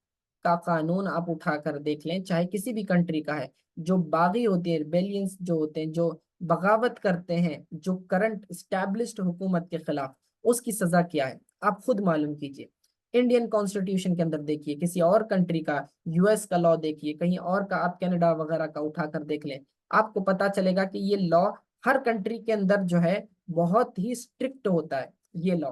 کا قانون آپ اٹھا کر دیکھ لیں، چاہے کسی بھی کنٹری کا ہے، جو باغی ہوتے ہیں، ریبیلینس جو ہوتے ہیں، جو بغاوت کرتے ہیں، جو کرنٹ اسٹیبلشڈ حکومت کے خلاف، اس کی سزا کیا ہے آپ خود معلوم کیجئے۔ انڈین کانسٹیٹیوشن کے اندر دیکھیے، کسی اور کنٹری کا، یو ایس کا لا دیکھیے، کہیں اور کا آپ کینیڈا وغیرہ کا اٹھا کر دیکھ لیں، آپ کو پتا چلے گا کہ یہ لا ہر کنٹری کے اندر جو ہے بہت ہی اسٹرکٹ ہوتا ہے یہ لا۔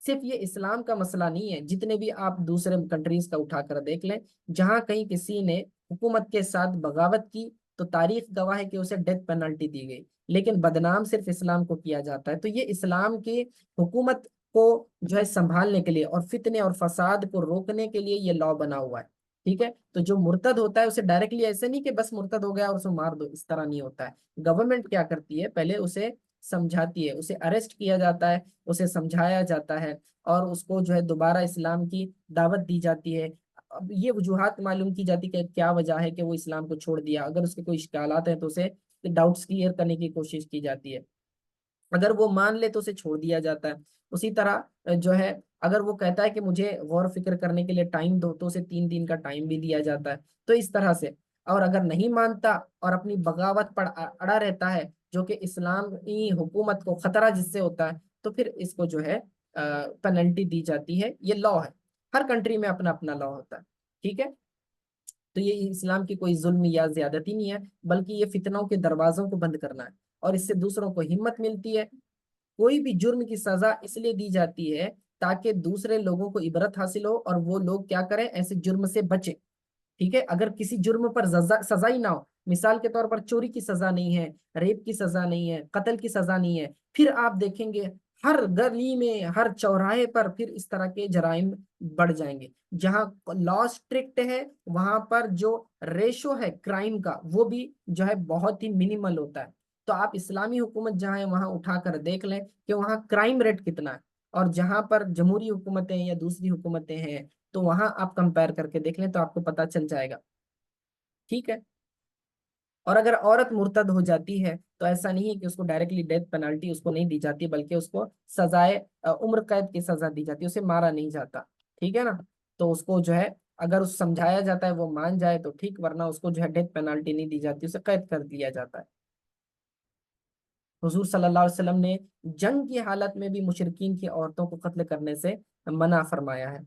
صرف یہ اسلام کا مسئلہ نہیں ہے، جتنے بھی آپ دوسرے کنٹریز کا اٹھا کر دیکھ لیں، جہاں کہیں کسی نے حکومت کے ساتھ بغاوت کی تو تاریخ گواہ ہے کہ اسے ڈیتھ پینلٹی دی گئی، لیکن بدنام صرف اسلام کو کیا جاتا ہے۔ تو یہ اسلام کی حکومت کو جو ہے سنبھالنے کے لیے اور فتنے اور فساد کو روکنے کے لیے یہ لا بنا ہوا ہے. ٹھیک ہے. تو جو مرتد ہوتا ہے اسے ڈائریکٹلی ایسے نہیں کہ بس مرتد ہو گیا اور اسے مار دو، اس طرح نہیں ہوتا ہے. گورنمنٹ کیا کرتی ہے، پہلے اسے سمجھاتی ہے، اسے اریسٹ کیا جاتا ہے، اسے سمجھایا جاتا ہے، اور اس کو جو ہے دوبارہ اسلام کی دعوت دی جاتی ہے. اب یہ وجوہات معلوم کی جاتی کہ کیا وجہ ہے کہ وہ اسلام کو چھوڑ دیا. اگر اس کے کوئی اشکالات ہیں تو اسے ڈاؤٹس کلیئر کرنے کی کوشش کی جاتی ہے. اگر وہ مان لے تو اسے چھوڑ دیا جاتا ہے. اسی طرح جو ہے اگر وہ کہتا ہے کہ مجھے غور و فکر کرنے کے لیے ٹائم دو تو اسے 3 دن کا ٹائم بھی دیا جاتا ہے. تو اس طرح سے. اور اگر نہیں مانتا اور اپنی بغاوت پر اڑا رہتا ہے، جو کہ اسلامی حکومت کو خطرہ جس سے ہوتا ہے، تو پھر اس کو جو ہے پینلٹی دی جاتی ہے. یہ لا ہے. ہر کنٹری میں اپنا اپنا لا ہوتا ہے. ٹھیک ہے. تو یہ اسلام کی کوئی ظلم یا زیادتی نہیں ہے، بلکہ یہ فتنوں کے دروازوں کو بند کرنا ہے، اور اس سے دوسروں کو ہمت ملتی ہے. کوئی بھی جرم کی سزا اس لیے دی جاتی ہے تاکہ دوسرے لوگوں کو عبرت حاصل ہو اور وہ لوگ کیا کریں، ایسے جرم سے بچیں. ٹھیک ہے. اگر کسی جرم پر سزا ہی نہ ہو، مثال کے طور پر چوری کی سزا نہیں ہے، ریپ کی سزا نہیں ہے، قتل کی سزا نہیں ہے، پھر آپ دیکھیں گے ہر گلی میں، ہر چوراہے پر پھر اس طرح کے جرائم بڑھ جائیں گے. جہاں لا اسٹرکٹ ہے وہاں پر جو ریشو ہے کرائم کا وہ بھی جو ہے بہت ہی منیمل ہوتا ہے. تو آپ اسلامی حکومت جہاں ہے وہاں اٹھا کر دیکھ لیں کہ وہاں کرائم ریٹ کتنا ہے، اور جہاں پر جمہوری حکومتیں یا دوسری حکومتیں ہیں تو وہاں آپ کمپیئر کر کے دیکھ لیں تو آپ کو پتا چل جائے گا. ٹھیک ہے. اور اگر عورت مرتد ہو جاتی ہے تو ایسا نہیں ہے کہ اس کو ڈائریکٹلی ڈیتھ پینالٹی اس کو نہیں دی جاتی، بلکہ اس کو سزائے عمر قید کی سزا دی جاتی ہے، اسے مارا نہیں جاتا. ٹھیک ہے نا. تو اس کو جو ہے اگر اس سمجھایا جاتا ہے وہ مان جائے تو ٹھیک، ورنہ اس کو جو ہے ڈیتھ پینالٹی نہیں دی جاتی، اسے قید کر دیا جاتا ہے. حضور صلی اللہ علیہ وسلم نے جنگ کی حالت میں بھی مشرکین کی عورتوں کو قتل کرنے سے منع فرمایا ہے.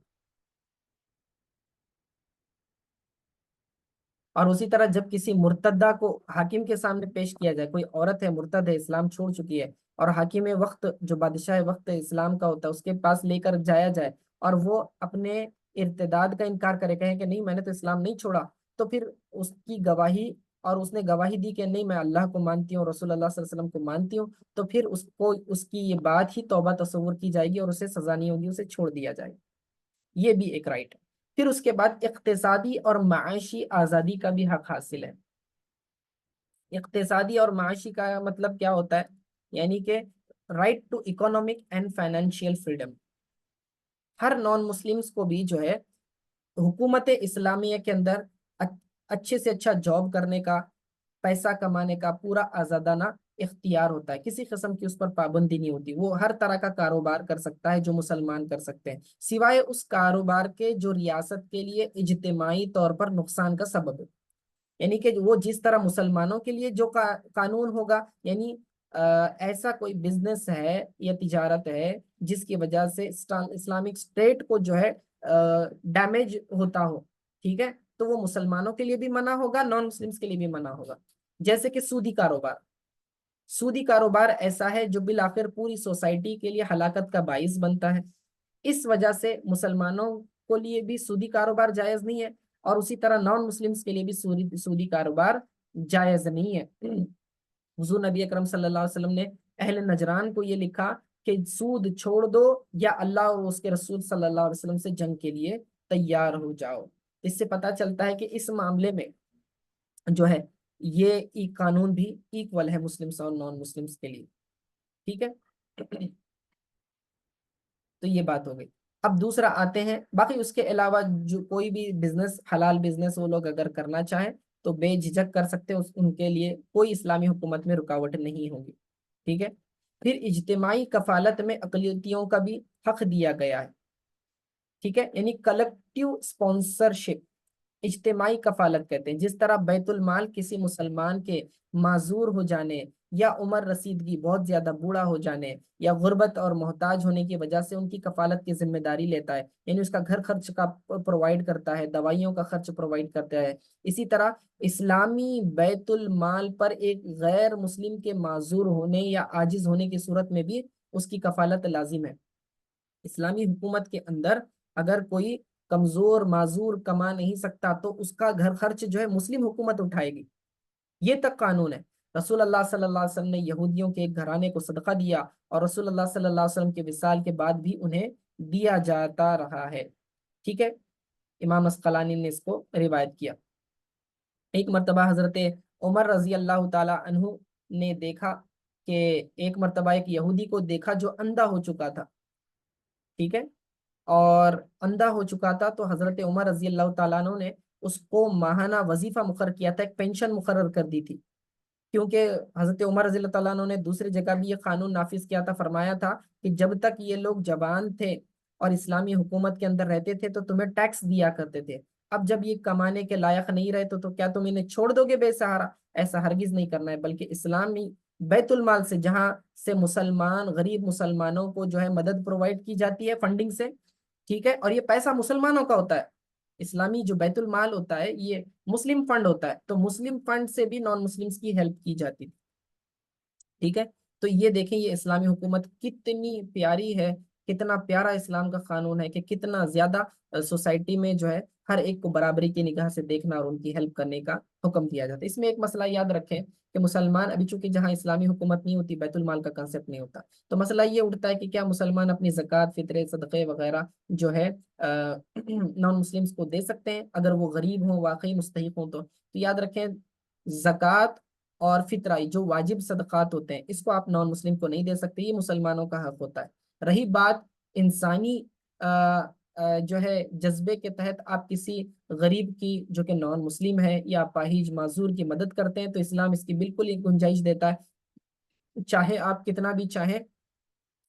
اور اسی طرح جب کسی مرتدہ کو حاکم کے سامنے پیش کیا جائے، کوئی عورت ہے مرتد ہے، اسلام چھوڑ چکی ہے، اور حاکم وقت جو بادشاہ وقت اسلام کا ہوتا ہے اس کے پاس لے کر جایا جائے، اور وہ اپنے ارتداد کا انکار کرے، کہیں کہ نہیں میں نے تو اسلام نہیں چھوڑا، تو پھر اس کی گواہی، اور اس نے گواہی دی کہ نہیں میں اللہ کو مانتی ہوں، رسول اللہ صلی اللہ علیہ وسلم کو مانتی ہوں، تو پھر اس کو اس کی یہ بات ہی توبہ تصور کی جائے گی اور اسے سزا نہیں ہوگی، اسے چھوڑ دیا جائے گا. یہ بھی ایک رائٹ ہے. پھر اس کے بعد اقتصادی اور معاشی آزادی کا بھی حق حاصل ہے. اقتصادی اور معاشی کا مطلب کیا ہوتا ہے؟ یعنی کہ right to economic and financial freedom. ہر نان مسلمس کو بھی جو ہے حکومت اسلامیہ کے اندر اچھے سے اچھا جاب کرنے کا، پیسہ کمانے کا پورا آزادانہ اختیار ہوتا ہے. کسی قسم کی اس پر پابندی نہیں ہوتی. وہ ہر طرح کا کاروبار کر سکتا ہے جو مسلمان کر سکتے ہیں، سوائے اس کاروبار کے جو ریاست کے لیے اجتماعی طور پر نقصان کا سبب ہے. یعنی کہ وہ جس طرح مسلمانوں کے لیے جو قانون ہوگا، یعنی ایسا کوئی بزنس ہے یا تجارت ہے جس کی وجہ سے اسلامک اسٹیٹ کو جو ہے ڈیمیج ہوتا ہو، ٹھیک ہے، تو وہ مسلمانوں کے لیے بھی منع ہوگا، نان مسلمس کے لیے بھی منع ہوگا. جیسے کہ سودی کاروبار. سودی کاروبار ایسا ہے جو بالآخر پوری سوسائٹی کے لیے ہلاکت کا باعث بنتا ہے. اس وجہ سے مسلمانوں کو لیے بھی سودی کاروبار جائز نہیں ہے، اور اسی طرح نان مسلمس کے لیے بھی سودی کاروبار جائز نہیں ہے. حضور نبی اکرم صلی اللہ علیہ وسلم نے اہل نجران کو یہ لکھا کہ سود چھوڑ دو یا اللہ اور اس کے رسول صلی اللہ علیہ وسلم سے جنگ کے لیے تیار ہو جاؤ. اس سے پتہ چلتا ہے کہ اس معاملے میں جو ہے یہ قانون بھی ایکول ہے مسلمس اور نان مسلمس کے لیے. ٹھیک ہے. تو یہ بات ہو گئی. اب دوسرا آتے ہیں، باقی اس کے علاوہ جو کوئی بھی بزنس، حلال بزنس وہ لوگ اگر کرنا چاہیں تو بے جھجک کر سکتے ہیں، ان کے لیے کوئی اسلامی حکومت میں رکاوٹ نہیں ہوگی. ٹھیک ہے. پھر اجتماعی کفالت میں اقلیتوں کا بھی حق دیا گیا ہے. ٹھیک ہے. یعنی کلیکٹیو اسپانسرشپ، اجتماعی کفالت کہتے ہیں. جس طرح بیت المال کسی مسلمان کے معذور ہو جانے یا عمر رسیدگی بہت زیادہ بوڑھا ہو جانے یا غربت اور محتاج ہونے کی وجہ سے ان کی کفالت کی ذمہ داری لیتا ہے، یعنی اس کا گھر خرچ کا پرووائڈ کرتا ہے، دوائیوں کا خرچ پرووائڈ کرتا ہے. اسی طرح اسلامی بیت المال پر ایک غیر مسلم کے معذور ہونے یا عاجز ہونے کی صورت میں بھی اس کی کفالت لازم ہے. اسلامی حکومت کے اندر اگر کوئی کمزور معذور کما نہیں سکتا تو اس کا گھر خرچ جو ہے مسلم حکومت اٹھائے گی. یہ تک قانون ہے. رسول اللہ صلی اللہ علیہ وسلم نے یہودیوں کے ایک گھرانے کو صدقہ دیا، اور رسول اللہ صلی اللہ علیہ وسلم کے وصال کے بعد بھی انہیں دیا جاتا رہا ہے۔ ٹھیک ہے، امام اسقلانی نے اس کو روایت کیا۔ ایک مرتبہ حضرت عمر رضی اللہ تعالی عنہ نے دیکھا کہ ایک مرتبہ ایک یہودی کو دیکھا جو اندھا ہو چکا تھا، ٹھیک ہے، اور اندھا ہو چکا تھا، تو حضرت عمر رضی اللہ تعالیٰ عنہ نے اس کو ماہانہ وظیفہ مقرر کیا تھا، ایک پینشن مقرر کر دی تھی، کیونکہ حضرت عمر رضی اللہ تعالیٰ عنہ نے دوسری جگہ بھی یہ قانون نافذ کیا تھا، فرمایا تھا کہ جب تک یہ لوگ جوان تھے اور اسلامی حکومت کے اندر رہتے تھے تو تمہیں ٹیکس دیا کرتے تھے، اب جب یہ کمانے کے لائق نہیں رہے تو کیا تم انہیں چھوڑ دو گے بے سہارا؟ ایسا ہرگز نہیں کرنا ہے، بلکہ اسلامی بیت المال سے، جہاں سے مسلمان غریب مسلمانوں کو جو ہے مدد پرووائڈ کی جاتی ہے فنڈنگ سے، ٹھیک ہے، اور یہ پیسہ مسلمانوں کا ہوتا ہے، اسلامی جو بیت المال ہوتا ہے یہ مسلم فنڈ ہوتا ہے، تو مسلم فنڈ سے بھی نان مسلمز کی ہیلپ کی جاتی تھی، ٹھیک ہے۔ تو یہ دیکھیں یہ اسلامی حکومت کتنی پیاری ہے، کتنا پیارا اسلام کا قانون ہے، کہ کتنا زیادہ سوسائٹی میں جو ہے ہر ایک کو برابری کی نگاہ سے دیکھنا اور ان کی ہیلپ کرنے کا حکم دیا جاتا ہے۔ اس میں ایک مسئلہ یاد رکھیں کہ مسلمان ابھی چونکہ جہاں اسلامی حکومت نہیں ہوتی، بیت المال کا کنسپٹ نہیں ہوتا، تو مسئلہ یہ اٹھتا ہے کہ کیا مسلمان اپنی زکوٰۃ، فطرے، صدقے وغیرہ جو ہے نان مسلمس کو دے سکتے ہیں اگر وہ غریب ہوں، واقعی مستحق ہوں؟ تو یاد رکھیں زکوٰۃ اور فطرہ جو واجب صدقات ہوتے ہیں، اس کو آپ نان مسلم کو نہیں دے سکتے، یہ مسلمانوں کا حق ہوتا ہے۔ رہی بات انسانی جو ہے جذبے کے تحت آپ کسی غریب کی جو کہ نان مسلم ہے یا اپاہج معذور کی مدد کرتے ہیں، تو اسلام اس کی بالکل ہی گنجائش دیتا ہے، چاہے آپ کتنا بھی چاہیں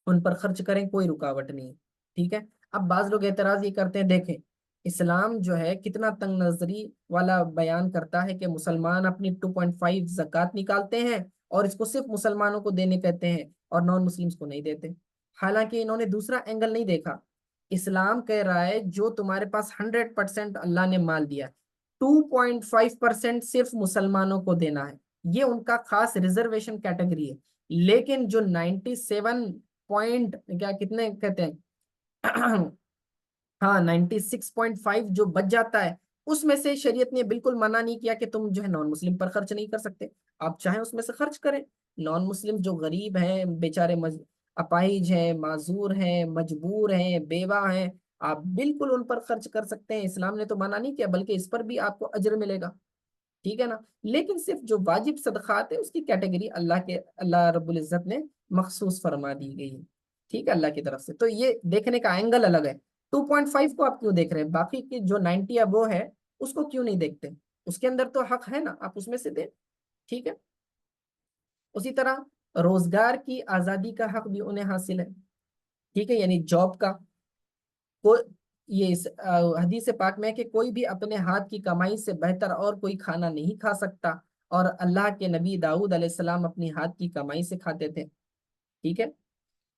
ان پر خرچ کریں، کوئی رکاوٹ نہیں، ٹھیک ہے۔ اب بعض لوگ اعتراض یہ کرتے ہیں، دیکھیں اسلام جو ہے کتنا تنگ نظری والا بیان کرتا ہے کہ مسلمان اپنی 2.5 زکوٰۃ نکالتے ہیں اور اس کو صرف مسلمانوں کو دینے کہتے ہیں اور نان مسلمس کو نہیں دیتے، حالانکہ انہوں نے دوسرا اینگل نہیں دیکھا۔ اسلام کہہ رہا ہے جو تمہارے پاس 100% اللہ نے مال دیا، 2.5% صرف مسلمانوں کو دینا ہے، یہ ان کا خاص ریزرویشن کیٹیگری ہے، لیکن جو 97 پوائنٹ کیا کتنے کہتے ہیں ہاں 96.5 جو بچ جاتا ہے، اس میں سے شریعت نے بالکل منع نہیں کیا کہ تم جو ہے نان مسلم پر خرچ نہیں کر سکتے، آپ چاہیں اس میں سے خرچ کریں۔ نان مسلم جو غریب ہیں، بیچارے اپاہج ہیں، معذور ہیں، مجبور ہیں، بیوہ ہیں، آپ بالکل ان پر خرچ کر سکتے ہیں، اسلام نے تو منع نہیں کیا، بلکہ اس پر بھی آپ کو اجر ملے گا، ٹھیک ہے نا۔ لیکن صرف جو واجب صدقات ہے اس کی کیٹیگری اللہ رب العزت نے مخصوص فرما دی گئی ہے، ٹھیک ہے، اللہ کی طرف سے۔ تو یہ دیکھنے کا اینگل الگ ہے، 2.5 کو آپ کیوں دیکھ رہے ہیں، باقی کی جو 90 ابو ہے اس کو کیوں نہیں دیکھتے؟ اس کے اندر تو حق ہے نا، آپ اس میں سے دیں، ٹھیک ہے۔ اسی طرح روزگار کی آزادی کا حق بھی انہیں حاصل ہے، ٹھیک ہے، یعنی جاب کا کو یہ حدیث پاک میں ہے کہ کوئی بھی اپنے ہاتھ کی کمائی سے بہتر اور کوئی کھانا نہیں کھا سکتا، اور اللہ کے نبی داؤد علیہ السلام اپنی ہاتھ کی کمائی سے کھاتے تھے، ٹھیک ہے۔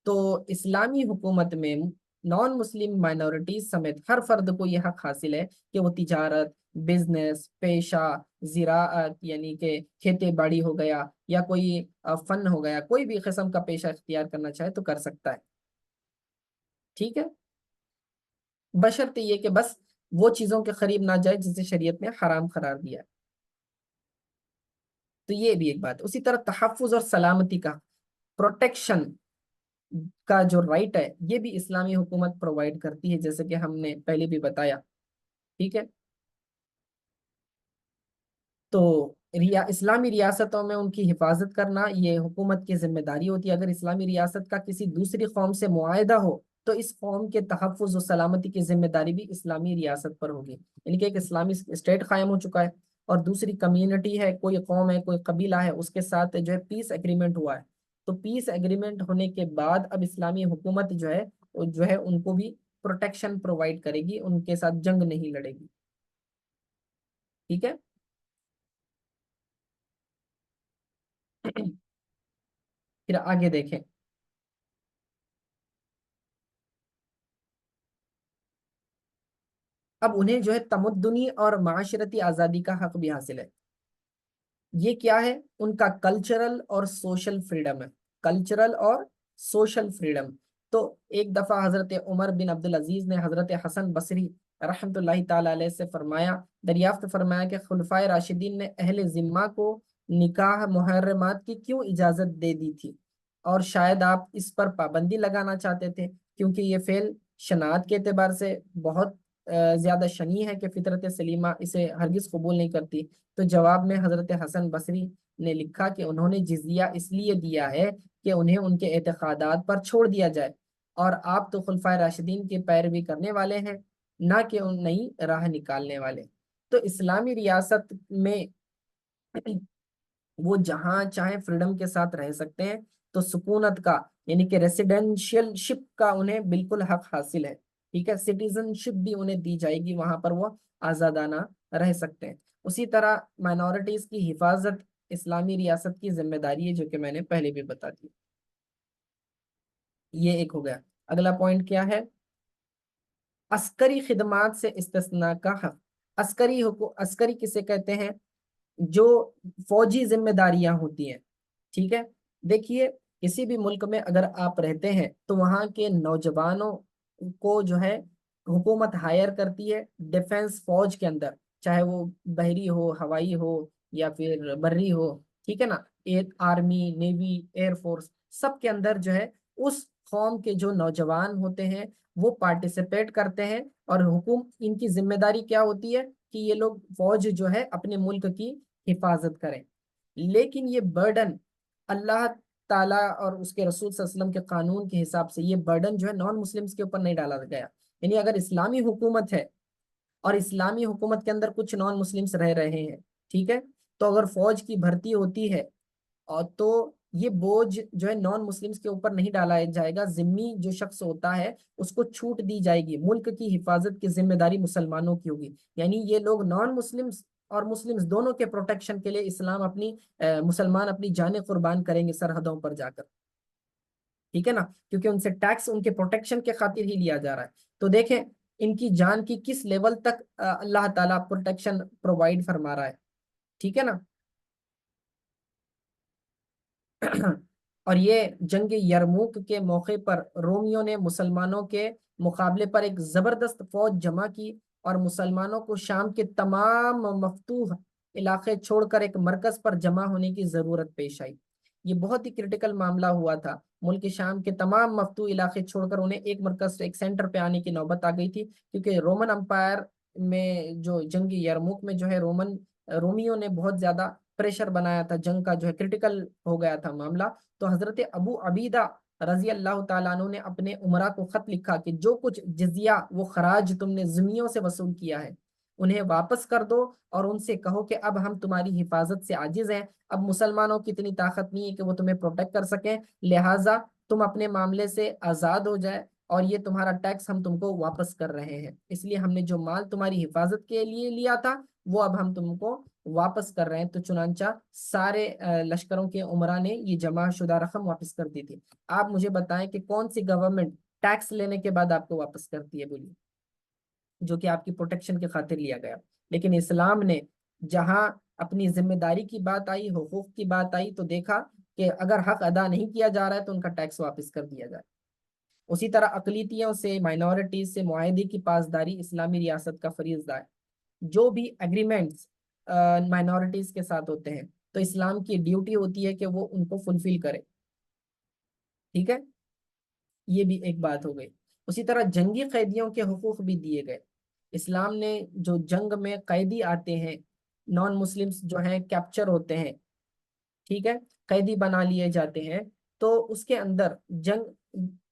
تو اسلامی حکومت میں نان مسلم مائنورٹیز سمیت ہر فرد کو یہ حق حاصل ہے کہ وہ تجارت، بزنس، پیشہ، زراعت یعنی کہ کھیتی باڑی ہو گیا، یا کوئی فن ہو گیا، کوئی بھی قسم کا پیشہ اختیار کرنا چاہے تو کر سکتا ہے، ٹھیک ہے، بشرط یہ کہ بس وہ چیزوں کے قریب نہ جائے جسے شریعت نے حرام قرار دیا ہے۔ تو یہ بھی ایک بات۔ اسی طرح تحفظ اور سلامتی کا، پروٹیکشن کا جو رائٹ ہے، یہ بھی اسلامی حکومت پرووائڈ کرتی ہے، جیسے کہ ہم نے پہلے بھی بتایا، ٹھیک ہے۔ تو اسلامی ریاستوں میں ان کی حفاظت کرنا یہ حکومت کی ذمہ داری ہوتی ہے، اگر اسلامی ریاست کا کسی دوسری قوم سے معاہدہ ہو تو اس قوم کے تحفظ و سلامتی کی ذمہ داری بھی اسلامی ریاست پر ہوگی، یعنی کہ ایک اسلامی اسٹیٹ قائم ہو چکا ہے اور دوسری کمیونٹی ہے، کوئی قوم ہے، کوئی قبیلہ ہے، اس کے ساتھ جو ہے پیس ایگریمنٹ ہوا ہے، تو پیس ایگریمنٹ ہونے کے بعد اب اسلامی حکومت جو ہے ان کو بھی پروٹیکشن پرووائڈ کرے گی، ان کے ساتھ جنگ نہیں لڑے گی، ٹھیک ہے۔ پھر آگے دیکھیں، اب انہیں جو ہے تمدنی اور معاشرتی آزادی کا حق بھی حاصل ہے۔ یہ کیا ہے؟ ان کا کلچرل اور سوشل فریڈم ہے، کلچرل اور سوشل فریڈم۔ تو ایک دفعہ حضرت عمر بن عبدالعزیز نے حضرت حسن بصری رحمۃ اللہ تعالی علیہ سے دریافت فرمایا کہ خلفائے راشدین نے اہل ذمہ کو نکاح محرمات کی کیوں اجازت دے دی تھی، اور شاید آپ اس پر پابندی لگانا چاہتے تھے کیونکہ یہ فعل شناعت کے اعتبار سے بہت زیادہ شنیع ہے کہ فطرت سلیمہ اسے ہرگز قبول نہیں کرتی۔ تو جواب میں حضرت حسن بصری نے لکھا کہ انہوں نے جزیہ اس لیے دیا ہے کہ انہیں ان کے اعتقادات پر چھوڑ دیا جائے، اور آپ تو خلفائے راشدین کی پیروی کرنے والے ہیں، نہ کہ ان نئی راہ نکالنے والے۔ تو اسلامی ریاست میں وہ جہاں چاہیں فریڈم کے ساتھ رہ سکتے ہیں، تو سکونت کا یعنی کہ ریسیڈنشیل شپ کا انہیں بالکل حق حاصل ہے، ٹھیک ہے، سٹیزن شپ بھی انہیں دی جائے گی، وہاں پر وہ آزادانہ رہ سکتے ہیں۔ اسی طرح مائنورٹیز کی حفاظت اسلامی ریاست کی ذمہ داری ہے، جو کہ میں نے پہلے بھی بتا دی۔ یہ ایک ہو گیا۔ اگلا پوائنٹ کیا ہے؟ عسکری خدمات سے استثناء کا حق۔ عسکری کسے کہتے ہیں؟ جو فوجی ذمہ داریاں ہوتی ہیں، ٹھیک ہے۔ دیکھیے کسی بھی ملک میں اگر آپ رہتے ہیں تو وہاں کے نوجوانوں کو جو ہے حکومت ہائر کرتی ہے ڈیفنس فوج کے اندر، چاہے وہ بحری ہو، ہوائی ہو، یا پھر بری ہو، ٹھیک ہے نا، ایک آرمی، نیوی، ایئر فورس، سب کے اندر جو ہے اس قوم کے جو نوجوان ہوتے ہیں وہ پارٹیسپیٹ کرتے ہیں، اور حکومت ان کی ذمہ داری کیا ہوتی ہے کہ یہ لوگ فوج جو ہے اپنے ملک کی حفاظت کریں۔ لیکن یہ برڈن اللہ تعالیٰ اور اس کے رسول صلی اللہ علیہ وسلم کے قانون کے حساب سے یہ برڈن جو ہے نان مسلمس کے اوپر نہیں ڈالا گیا۔ یعنی اگر اسلامی حکومت ہے اور اسلامی حکومت کے اندر کچھ نان مسلمس رہ رہے ہیں، ٹھیک ہے، تو اگر فوج کی بھرتی ہوتی ہے اور تو یہ بوجھ جو ہے نان مسلمس کے اوپر نہیں ڈالا جائے گا، ذمی جو شخص ہوتا ہے اس کو چھوٹ دی جائے گی، ملک کی حفاظت کی ذمہ داری مسلمانوں کی ہوگی۔ یعنی یہ لوگ نان مسلمس اور مسلمس دونوں کے پروٹیکشن کے لیے اسلام مسلمان اپنی جانیں قربان کریں گے سرحدوں پر جا کر، ٹھیک ہے نا، کیونکہ ان سے ٹیکس ان کے پروٹیکشن کے خاطر ہی لیا جا رہا ہے۔ تو دیکھیں ان کی جان کی کس لیول تک اللہ تعالیٰ پروٹیکشن پرووائڈ فرما رہا ہے، ٹھیک ہے نا۔ اور یہ جنگ یرموک کے موقع پر رومیوں نے مسلمانوں کے مقابلے پر ایک زبردست فوج جمع کی، اور مسلمانوں کو شام کے تمام مفتوح علاقے چھوڑ کر ایک مرکز پر جمع ہونے کی ضرورت پیش آئی۔ یہ بہت ہی کرٹیکل معاملہ ہوا تھا، ملک شام کے تمام مفتوح علاقے چھوڑ کر انہیں ایک مرکز سے ایک سینٹر پہ آنے کی نوبت آ گئی تھی، کیونکہ رومن امپائر میں جو جنگ یرموک میں جو ہے رومیوں نے بہت زیادہ پریشر بنایا تھا، جنگ کا جو ہے کرٹیکل ہو گیا تھا معاملہ۔ تو حضرت ابو عبیدہ رضی اللہ تعالیٰ عنہ نے اپنے امراء کو خط لکھا کہ جو کچھ جزیہ وہ خراج تم نے ذمیوں سے وصول کیا ہے انہیں واپس کر دو، اور ان سے کہو کہ اب ہم تمہاری حفاظت سے عاجز ہیں، اب مسلمانوں کی اتنی طاقت نہیں ہے کہ وہ تمہیں پروٹیکٹ کر سکیں، لہٰذا تم اپنے معاملے سے آزاد ہو جائے، اور یہ تمہارا ٹیکس ہم تم کو واپس کر رہے ہیں، اس لیے ہم نے جو مال تمہاری حفاظت کے لیے لیا تھا وہ اب ہم تم کو واپس کر رہے ہیں۔ تو چنانچہ سارے لشکروں کے عمرا نے یہ جمع شدہ رقم واپس کر دی تھی۔ آپ مجھے بتائیں کہ کون سی گورنمنٹ ٹیکس لینے کے بعد آپ کو واپس کرتی ہے؟ بولیے، جو کہ آپ کی پروٹیکشن کے خاطر لیا گیا۔ لیکن اسلام نے جہاں اپنی ذمہ داری کی بات آئی، حقوق کی بات آئی، تو دیکھا کہ اگر حق ادا نہیں کیا جا رہا ہے تو ان کا ٹیکس واپس کر دیا جائے۔ اسی طرح اقلیتوں سے، مائنورٹیز سے معاہدے کی پاسداری اسلامی ریاست کا فریضہ ہے۔ جو بھی ایگریمنٹس مائنورٹیز کے ساتھ ہوتے ہیں تو اسلام کی ڈیوٹی ہوتی ہے کہ وہ ان کو فلفل کرے، ٹھیک ہے، یہ بھی ایک بات ہو گئی۔ اسی طرح جنگی قیدیوں کے حقوق بھی دیے گئے۔ اسلام نے جو جنگ میں قیدی آتے ہیں، نان مسلمس جو ہیں کیپچر ہوتے ہیں، ٹھیک ہے، قیدی بنا لیے جاتے ہیں، تو اس کے اندر جنگ،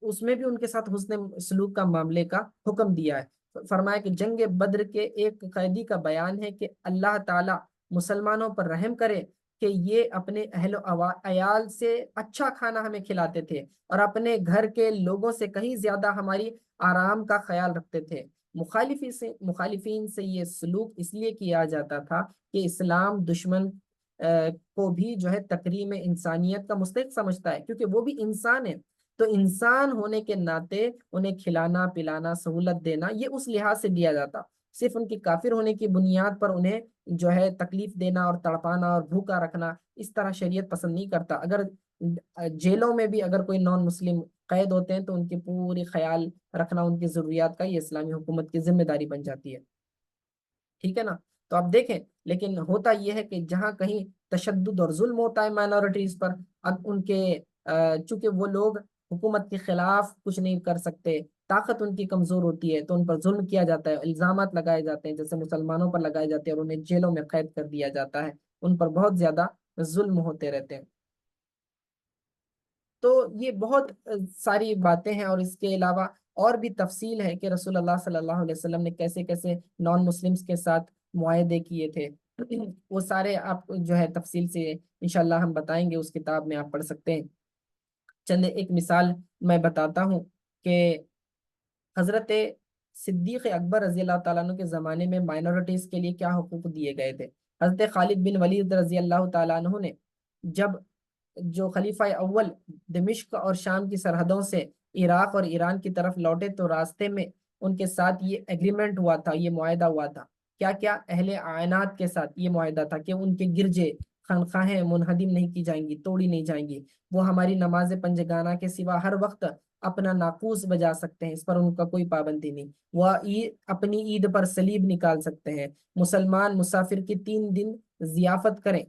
اس میں بھی ان کے ساتھ حسن سلوک کا معاملے کا حکم دیا ہے۔ فرمایا کہ جنگ بدر کے ایک قیدی کا بیان ہے کہ اللہ تعالیٰ مسلمانوں پر رحم کرے کہ یہ اپنے اہل و عیال سے اچھا کھانا ہمیں کھلاتے تھے، اور اپنے گھر کے لوگوں سے کہیں زیادہ ہماری آرام کا خیال رکھتے تھے۔ مخالفین سے یہ سلوک اس لیے کیا جاتا تھا کہ اسلام دشمن کو بھی جو ہے تکریم انسانیت کا مستحق سمجھتا ہے، کیونکہ وہ بھی انسان ہے، تو انسان ہونے کے ناطے انہیں کھلانا پلانا سہولت دینا یہ اس لحاظ سے دیا جاتا۔ صرف ان کی کافر ہونے کی بنیاد پر انہیں جو ہے تکلیف دینا اور تڑپانا اور بھوکا رکھنا، اس طرح شریعت پسند نہیں کرتا۔ اگر جیلوں میں بھی اگر کوئی نان مسلم قید ہوتے ہیں تو ان کی پوری خیال رکھنا ان کی ضروریات کا یہ اسلامی حکومت کی ذمہ داری بن جاتی ہے، ٹھیک ہے نا۔ تو آپ دیکھیں، لیکن ہوتا یہ ہے کہ جہاں کہیں تشدد اور ظلم ہوتا ہے مائنورٹیز پر، اب ان کے چونکہ وہ لوگ حکومت کے خلاف کچھ نہیں کر سکتے، طاقت ان کی کمزور ہوتی ہے، تو ان پر ظلم کیا جاتا ہے، الزامات لگائے جاتے ہیں جیسے مسلمانوں پر لگائے جاتے ہیں اور انہیں جیلوں میں قید کر دیا جاتا ہے، ان پر بہت زیادہ ظلم ہوتے رہتے ہیں۔ تو یہ بہت ساری باتیں ہیں، اور اس کے علاوہ اور بھی تفصیل ہے کہ رسول اللہ صلی اللہ علیہ وسلم نے کیسے کیسے نان مسلمس کے ساتھ معاہدے کیے تھے، وہ سارے آپ جو ہے تفصیل سے انشاءاللہ ہم بتائیں گے، اس کتاب میں آپ پڑھ سکتے ہیں۔ چند ایک مثال میں بتاتا ہوں کہ حضرت صدیق اکبر رضی اللہ تعالیٰ عنہ کے زمانے میں مائنورٹیز کے لیے کیا حقوق دیے گئے تھے۔ حضرت خالد بن ولید رضی اللہ تعالیٰ عنہ نے جب جو خلیفہ اول دمشق اور شام کی سرحدوں سے عراق اور ایران کی طرف لوٹے، تو راستے میں ان کے ساتھ یہ ایگریمنٹ ہوا تھا، یہ معاہدہ ہوا تھا، کیا کیا اہل عینات کے ساتھ یہ معاہدہ تھا کہ ان کے گرجے خانقاہیں منہدم نہیں کی جائیں گی، توڑی نہیں جائیں گی، وہ ہماری نماز پنجگانہ کے سوا ہر وقت اپنا ناقوس بجا سکتے ہیں، اس پر ان کا کوئی پابندی نہیں، وہ اپنی عید پر سلیب نکال سکتے ہیں، مسلمان مسافر کی 3 دن ضیافت کریں،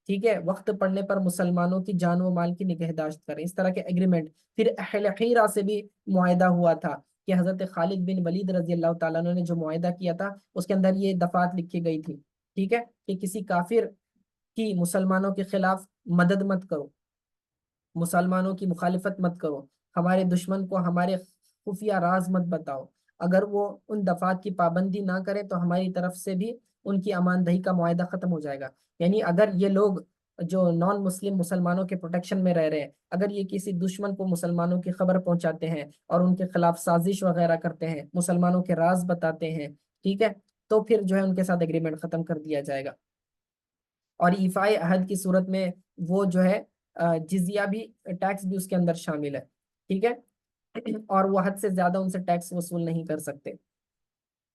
ٹھیک ہے، وقت پڑنے پر مسلمانوں کی جان و مال کی نگہداشت کریں، اس طرح کے ایگریمنٹ۔ پھر اہل حیرہ سے بھی معاہدہ ہوا تھا کہ حضرت خالد بن ولید رضی اللہ تعالیٰ عنہ نے جو معاہدہ کیا تھا اس کے اندر یہ دفعات لکھی گئی تھی، ٹھیک ہے، کہ کسی کافر کی مسلمانوں کے خلاف مدد مت کرو، مسلمانوں کی مخالفت مت کرو، ہمارے دشمن کو ہمارے خفیہ راز مت بتاؤ، اگر وہ ان دفعات کی پابندی نہ کرے تو ہماری طرف سے بھی ان کی اماندہی کا معاہدہ ختم ہو جائے گا۔ یعنی اگر یہ لوگ جو نان مسلم مسلمانوں کے پروٹیکشن میں رہ رہے ہیں، اگر یہ کسی دشمن کو مسلمانوں کی خبر پہنچاتے ہیں اور ان کے خلاف سازش وغیرہ کرتے ہیں، مسلمانوں کے راز بتاتے ہیں، ٹھیک ہے، تو پھر جو ہے ان کے ساتھ ایگریمنٹ ختم کر دیا جائے گا۔ اور ایفائے عہد کی صورت میں وہ جو ہے جزیہ بھی، ٹیکس بھی اس کے اندر شامل ہے، ٹھیک ہے، اور وہ حد سے زیادہ ان سے ٹیکس وصول نہیں کر سکتے،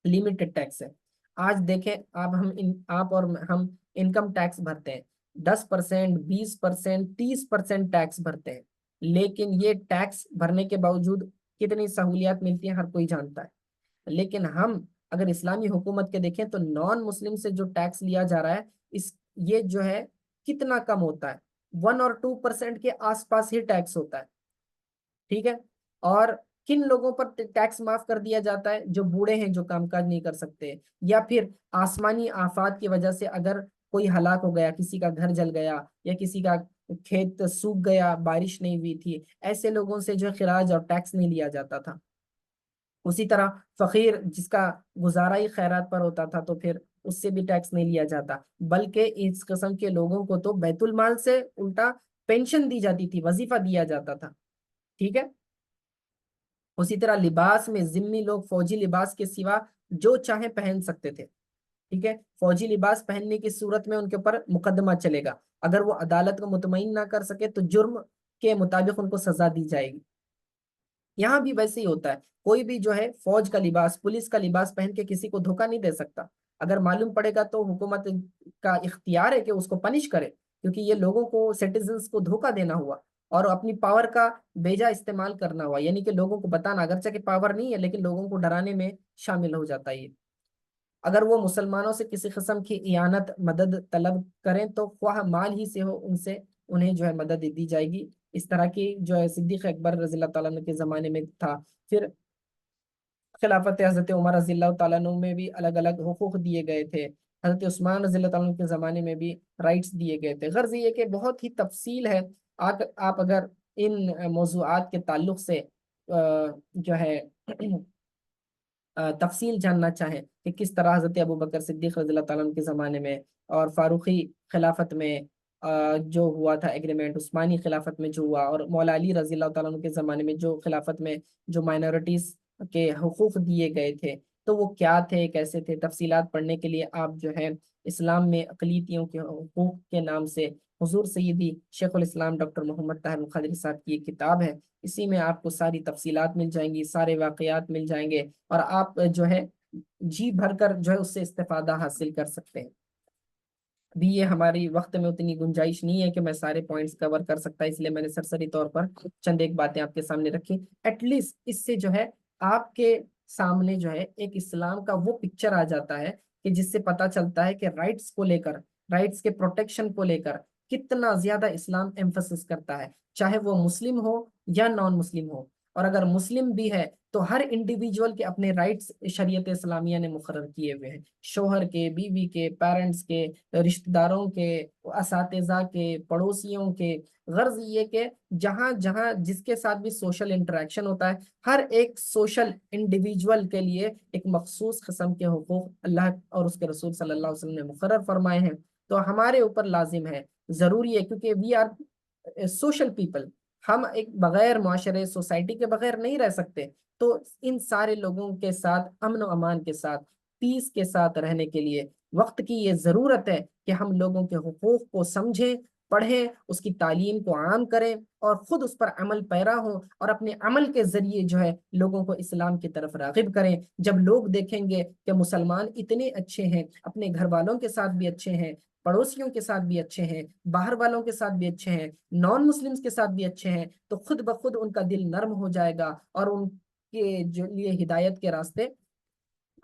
لمیٹڈ ٹیکس ہے۔ آج دیکھیں آپ اور ہم انکم ٹیکس بھرتے ہیں، 10%، 20%، 30% ٹیکس بھرتے ہیں، لیکن یہ ٹیکس بھرنے کے باوجود کتنی سہولیات ملتی ہیں ہر کوئی جانتا ہے، لیکن ہم اگر اسلامی حکومت کے دیکھیں تو نان مسلم سے جو ٹیکس لیا جا رہا ہے، یہ جو ہے کتنا کم ہوتا ہے، 1 اور 2% کے آس پاس ہی ٹیکس ہوتا ہے، ٹھیک ہے، اور کن لوگوں پر ٹیکس معاف کر دیا جاتا ہے؟ جو بوڑھے ہیں، جو کام کاج نہیں کر سکتے، یا پھر آسمانی آفات کی وجہ سے اگر کوئی ہلاک ہو گیا، کسی کا گھر جل گیا یا کسی کا کھیت سوکھ گیا، بارش نہیں ہوئی تھی، ایسے لوگوں سے جو خراج اور ٹیکس نہیں لیا جاتا تھا۔ اسی طرح فقیر جس کا گزارا ہی خیرات پر ہوتا تھا، تو پھر اس سے بھی ٹیکس نہیں لیا جاتا، بلکہ اس قسم کے لوگوں کو تو بیت المال سے الٹا پینشن دی جاتی تھی، وظیفہ دیا جاتا تھا، ٹھیک ہے۔ اسی طرح لباس میں ذمی لوگ فوجی لباس کے سوا جو چاہیں پہن سکتے تھے، ٹھیک ہے، فوجی لباس پہننے کی صورت میں ان کے اوپر مقدمہ چلے گا، اگر وہ عدالت کو مطمئن نہ کر سکے تو جرم کے مطابق ان کو سزا دی جائے گی۔ یہاں بھی ویسے ہی ہوتا ہے، کوئی بھی جو ہے فوج کا لباس، پولیس کا لباس پہن کے کسی کو دھوکہ نہیں دے سکتا، اگر معلوم پڑے گا تو حکومت کا اختیار ہے کہ اس کو پنش کرے، کیونکہ یہ لوگوں کو، سٹیزنز کو دھوکہ دینا ہوا اور اپنی پاور کا بیجا استعمال کرنا ہوا، یعنی کہ لوگوں کو بتانا، اگرچہ کہ پاور نہیں ہے لیکن لوگوں کو ڈرانے میں شامل ہو جاتا ہے یہ۔ اگر وہ مسلمانوں سے کسی قسم کی اعانت مدد طلب کریں تو خواہ مال ہی سے ہو، ان سے انہیں جو ہے مدد دی جائے گی، اس طرح کی جو ہے صدیق اکبر رضی اللہ تعالیٰ عنہ کے زمانے میں تھا۔ پھر خلافت حضرت عمر رضی اللہ تعالیٰ عنہ میں بھی الگ الگ حقوق دیے گئے تھے، حضرت عثمان رضی اللہ تعالیٰ عنہ کے زمانے میں بھی رائٹس دیے گئے تھے۔ غرض یہ کہ بہت ہی تفصیل ہے، آپ اگر ان موضوعات کے تعلق سے جو ہے تفصیل جاننا چاہیں کہ کس طرح حضرت ابوبکر صدیق رضی اللہ تعالیٰ عنہ کے زمانے میں اور فاروقی خلافت میں جو ہوا تھا ایگریمنٹ، عثمانی خلافت میں جو ہوا، اور مولا علی رضی اللہ تعالیٰ عنہ کے زمانے میں جو خلافت میں جو مائنورٹیز کے حقوق دیے گئے تھے، تو وہ کیا تھے، کیسے تھے، تفصیلات پڑھنے کے لیے آپ جو ہے اسلام میں اقلیتوں کے حقوق کے نام سے حضور سیدی شیخ الاسلام ڈاکٹر محمد طاہر القادری صاحب کی ایک کتاب ہے، اسی میں آپ کو ساری تفصیلات مل جائیں گی، سارے واقعات مل جائیں گے، اور آپ جو ہے جی بھر کر جو ہے اس سے استفادہ حاصل کر سکتے ہیں۔ ابھی یہ ہماری وقت میں اتنی گنجائش نہیں ہے کہ میں سارے پوائنٹس کور کر سکتا، اس لیے میں نے سرسری طور پر چند ایک باتیں آپ کے سامنے رکھی، ایٹ لیسٹ اس سے جو ہے آپ کے سامنے جو ہے ایک اسلام کا وہ پکچر آ جاتا ہے کہ جس سے پتہ چلتا ہے کہ رائٹس کو لے کر، رائٹس کے پروٹیکشن کو لے کر کتنا زیادہ اسلام ایمفسس کرتا ہے، چاہے وہ مسلم ہو یا نان مسلم ہو۔ اور اگر مسلم بھی ہے تو ہر انڈیویجول کے اپنے رائٹس شریعت اسلامیہ نے مقرر کیے ہوئے ہیں، شوہر کے، بیوی کے، پیرنٹس کے، رشتہ داروں کے، اساتذہ کے، پڑوسیوں کے۔ غرض یہ کہ جہاں جہاں جس کے ساتھ بھی سوشل انٹریکشن ہوتا ہے، ہر ایک سوشل انڈیویجول کے لیے ایک مخصوص قسم کے حقوق اللہ اور اس کے رسول صلی اللہ علیہ وسلم نے مقرر فرمائے ہیں۔ تو ہمارے اوپر لازم ہے، ضروری ہے، کیونکہ وی آر سوشل پیپل، ہم ایک بغیر معاشرے، سوسائٹی کے بغیر نہیں رہ سکتے۔ تو ان سارے لوگوں کے ساتھ امن و امان کے ساتھ، پیس کے ساتھ رہنے کے لیے وقت کی یہ ضرورت ہے کہ ہم لوگوں کے حقوق کو سمجھیں، پڑھیں، اس کی تعلیم کو عام کریں اور خود اس پر عمل پیرا ہوں، اور اپنے عمل کے ذریعے جو ہے لوگوں کو اسلام کی طرف راغب کریں۔ جب لوگ دیکھیں گے کہ مسلمان اتنے اچھے ہیں، اپنے گھر والوں کے ساتھ بھی اچھے ہیں، پڑوسیوں کے ساتھ بھی اچھے ہیں، باہر والوں کے ساتھ بھی اچھے ہیں، نان مسلمز کے ساتھ بھی اچھے ہیں، تو خود بخود ان کا دل نرم ہو جائے گا اور ان کے جو لیے ہدایت کے راستے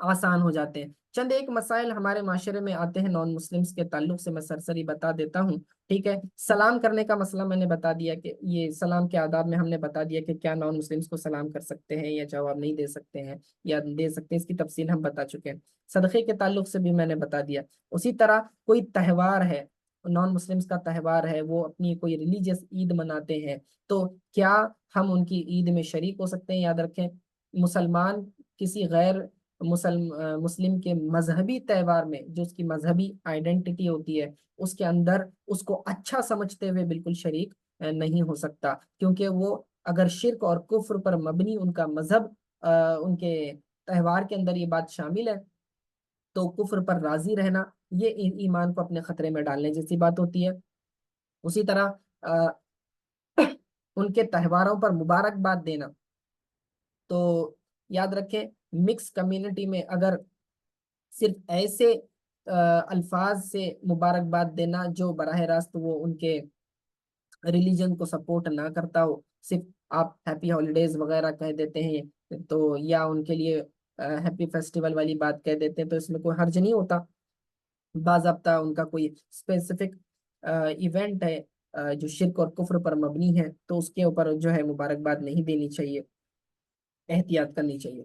آسان ہو جاتے ہیں۔ چند ایک مسائل ہمارے معاشرے میں آتے ہیں نان مسلمز کے تعلق سے، میں سرسری بتا دیتا ہوں، ٹھیک ہے۔ سلام کرنے کا مسئلہ میں نے بتا دیا کہ یہ سلام کے آداب میں ہم نے بتا دیا کہ کیا نان مسلمز کو سلام کر سکتے ہیں یا جواب نہیں دے سکتے ہیں یا دے سکتے ہیں، اس کی تفصیل ہم بتا چکے ہیں۔ صدقے کے تعلق سے بھی میں نے بتا دیا۔ اسی طرح کوئی تہوار ہے، نان مسلمز کا تہوار ہے، وہ اپنی کوئی ریلیجیس عید مناتے ہیں، تو کیا ہم ان کی عید میں شریک ہو سکتے ہیں؟ یاد رکھیں، مسلمان کسی غیر مسلم کے مذہبی تہوار میں، جو اس کی مذہبی آئیڈینٹی ہوتی ہے، اس کے اندر اس کو اچھا سمجھتے ہوئے بالکل شریک نہیں ہو سکتا، کیونکہ وہ اگر شرک اور کفر پر مبنی ان کا مذہب، ان کے تہوار کے اندر یہ بات شامل ہے، تو کفر پر راضی رہنا یہ ایمان کو اپنے خطرے میں ڈالنے جیسی بات ہوتی ہے۔ اسی طرح ان کے تہواروں پر مبارکباد دینا، تو یاد رکھیں مکس کمیونٹی میں اگر صرف ایسے الفاظ سے مبارکباد دینا جو براہ راست وہ ان کے ریلیجن کو سپورٹ نہ کرتا ہو، صرف آپ ہیپی ہالیڈیز وغیرہ کہہ دیتے ہیں تو یا ان کے لیے ہیپی فیسٹیول والی بات کہہ دیتے ہیں، تو اس میں کوئی حرج نہیں ہوتا۔ باضابطہ ان کا کوئی اسپیسیفک ایونٹ ہے جو شرک اور کفر پر مبنی ہے، تو اس کے اوپر جو ہے مبارکباد نہیں دینی چاہیے، احتیاط کرنی چاہیے۔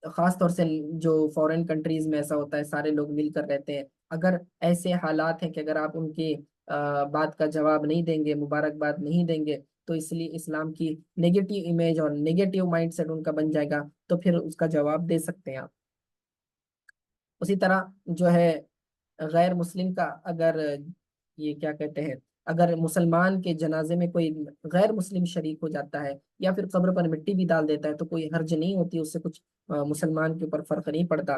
خاص طور سے جو فورن کنٹریز میں ایسا ہوتا ہے، سارے لوگ مل کر رہتے ہیں، اگر ایسے حالات ہیں کہ اگر آپ ان کی بات کا جواب نہیں دیں گے، مبارکباد نہیں دیں گے، تو اس لیے اسلام کی نیگیٹو امیج اور نیگیٹو مائنڈ سیٹ ان کا بن جائے گا، تو پھر اس کا جواب دے سکتے ہیں آپ۔ اسی طرح جو ہے غیر مسلم کا اگر یہ کیا کہتے ہیں، اگر مسلمان کے جنازے میں کوئی غیر مسلم شریک ہو جاتا ہے یا پھر قبر پر مٹی بھی ڈال دیتا ہے، تو کوئی حرج نہیں ہوتی، اس سے کچھ مسلمان کے اوپر فرق نہیں پڑتا۔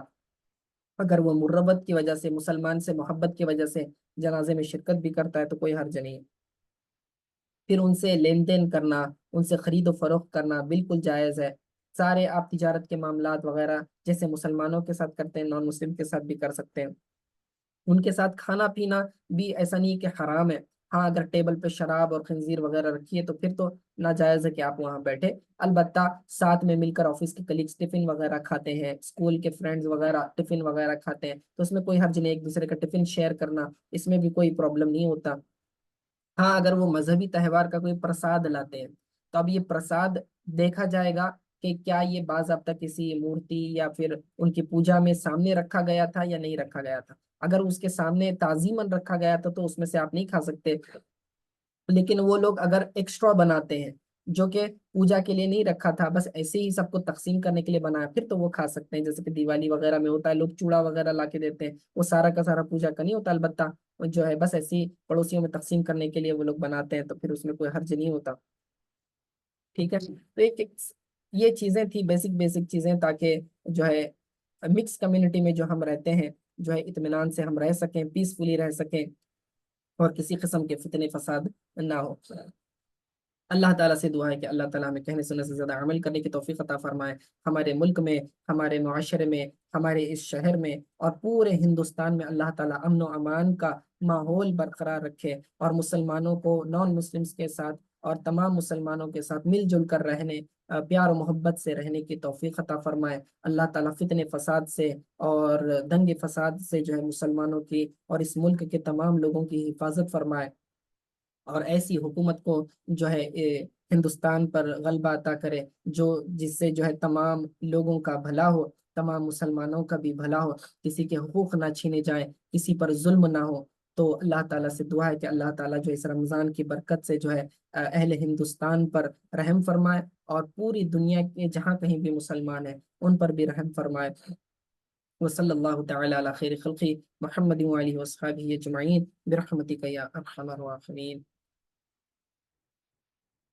اگر وہ مربت کی وجہ سے، مسلمان سے محبت کی وجہ سے جنازے میں شرکت بھی کرتا ہے تو کوئی حرج نہیں ہے۔ پھر ان سے لین دین کرنا، ان سے خرید و فروخت کرنا بالکل جائز ہے۔ سارے آپ تجارت کے معاملات وغیرہ جیسے مسلمانوں کے ساتھ کرتے ہیں، نان مسلم کے ساتھ بھی کر سکتے ہیں۔ ان کے ساتھ کھانا پینا بھی ایسا نہیں کہ حرام ہے، ہاں اگر ٹیبل پہ شراب اور خنزیر وغیرہ رکھی ہے تو پھر تو ناجائز ہے کہ آپ وہاں بیٹھے۔ البتہ ساتھ میں مل کر آفس کے کلیگس ٹفن وغیرہ کھاتے ہیں، اسکول کے فرینڈز وغیرہ ٹفن وغیرہ کھاتے ہیں، تو اس میں کوئی حرج نہیں، ایک دوسرے کا ٹفن شیئر کرنا، اس میں بھی کوئی پرابلم نہیں ہوتا۔ ہاں اگر وہ مذہبی تہوار کا کوئی پرساد لاتے ہیں تو اب یہ پرساد دیکھا جائے گا کہ کیا یہ باضابطہ کسی مورتی یا پھر ان کی پوجا میں سامنے رکھا گیا تھا یا نہیں رکھا گیا تھا۔ اگر اس کے سامنے تعظیماً رکھا گیا تھا تو اس میں سے آپ نہیں کھا سکتے، لیکن وہ لوگ اگر ایکسٹرا بناتے ہیں جو کہ پوجا کے لیے نہیں رکھا تھا، بس ایسے ہی سب کو تقسیم کرنے کے لیے بنایا، پھر تو وہ کھا سکتے ہیں۔ جیسے کہ دیوالی وغیرہ میں ہوتا ہے، لوگ چوڑا وغیرہ لا کے دیتے ہیں، وہ سارا کا سارا پوجا کا نہیں ہوتا، البتہ جو ہے بس ایسی پڑوسیوں میں تقسیم کرنے کے لیے وہ لوگ بناتے ہیں، تو پھر اس میں کوئی حرج نہیں ہوتا، ٹھیک ہے۔ تو یہ چیزیں تھی، بیسک بیسک چیزیں، تاکہ جو ہے مکس کمیونٹی میں جو ہم رہتے ہیں جو ہے اطمینان سے ہم رہ سکیں، پیسفلی رہ سکیں، اور کسی قسم کے فتنے فساد نہ ہو۔ اللہ تعالیٰ سے دعا ہے کہ اللہ تعالیٰ ہمیں کہنے سننے سے زیادہ عمل کرنے کی توفیق عطا فرمائے، ہمارے ملک میں، ہمارے معاشرے میں، ہمارے اس شہر میں اور پورے ہندوستان میں اللہ تعالیٰ امن و امان کا ماحول برقرار رکھے، اور مسلمانوں کو نان مسلمس کے ساتھ اور تمام مسلمانوں کے ساتھ مل جل کر رہنے، پیار و محبت سے رہنے کی توفیق عطا فرمائے۔ اللہ تعالیٰ فتنے فساد سے اور دنگ فساد سے جو ہے مسلمانوں کی اور اس ملک کے تمام لوگوں کی حفاظت فرمائے، اور ایسی حکومت کو جو ہے ہندوستان پر غلبہ عطا کرے جو جس سے جو ہے تمام لوگوں کا بھلا ہو، تمام مسلمانوں کا بھی بھلا ہو، کسی کے حقوق نہ چھینے جائیں، کسی پر ظلم نہ ہو۔ تو اللہ تعالیٰ سے دعا ہے کہ اللہ تعالیٰ جو اس رمضان کی برکت سے جو ہے اہل ہندوستان پر رحم فرمائے، اور پوری دنیا کے جہاں کہیں بھی مسلمان ہیں ان پر بھی رحم فرمائے۔ وصلی اللہ تعالی علی خیر خلقی محمد وآلہ وصحبہ اجمعین برحمتک یا ارحم الراحمین۔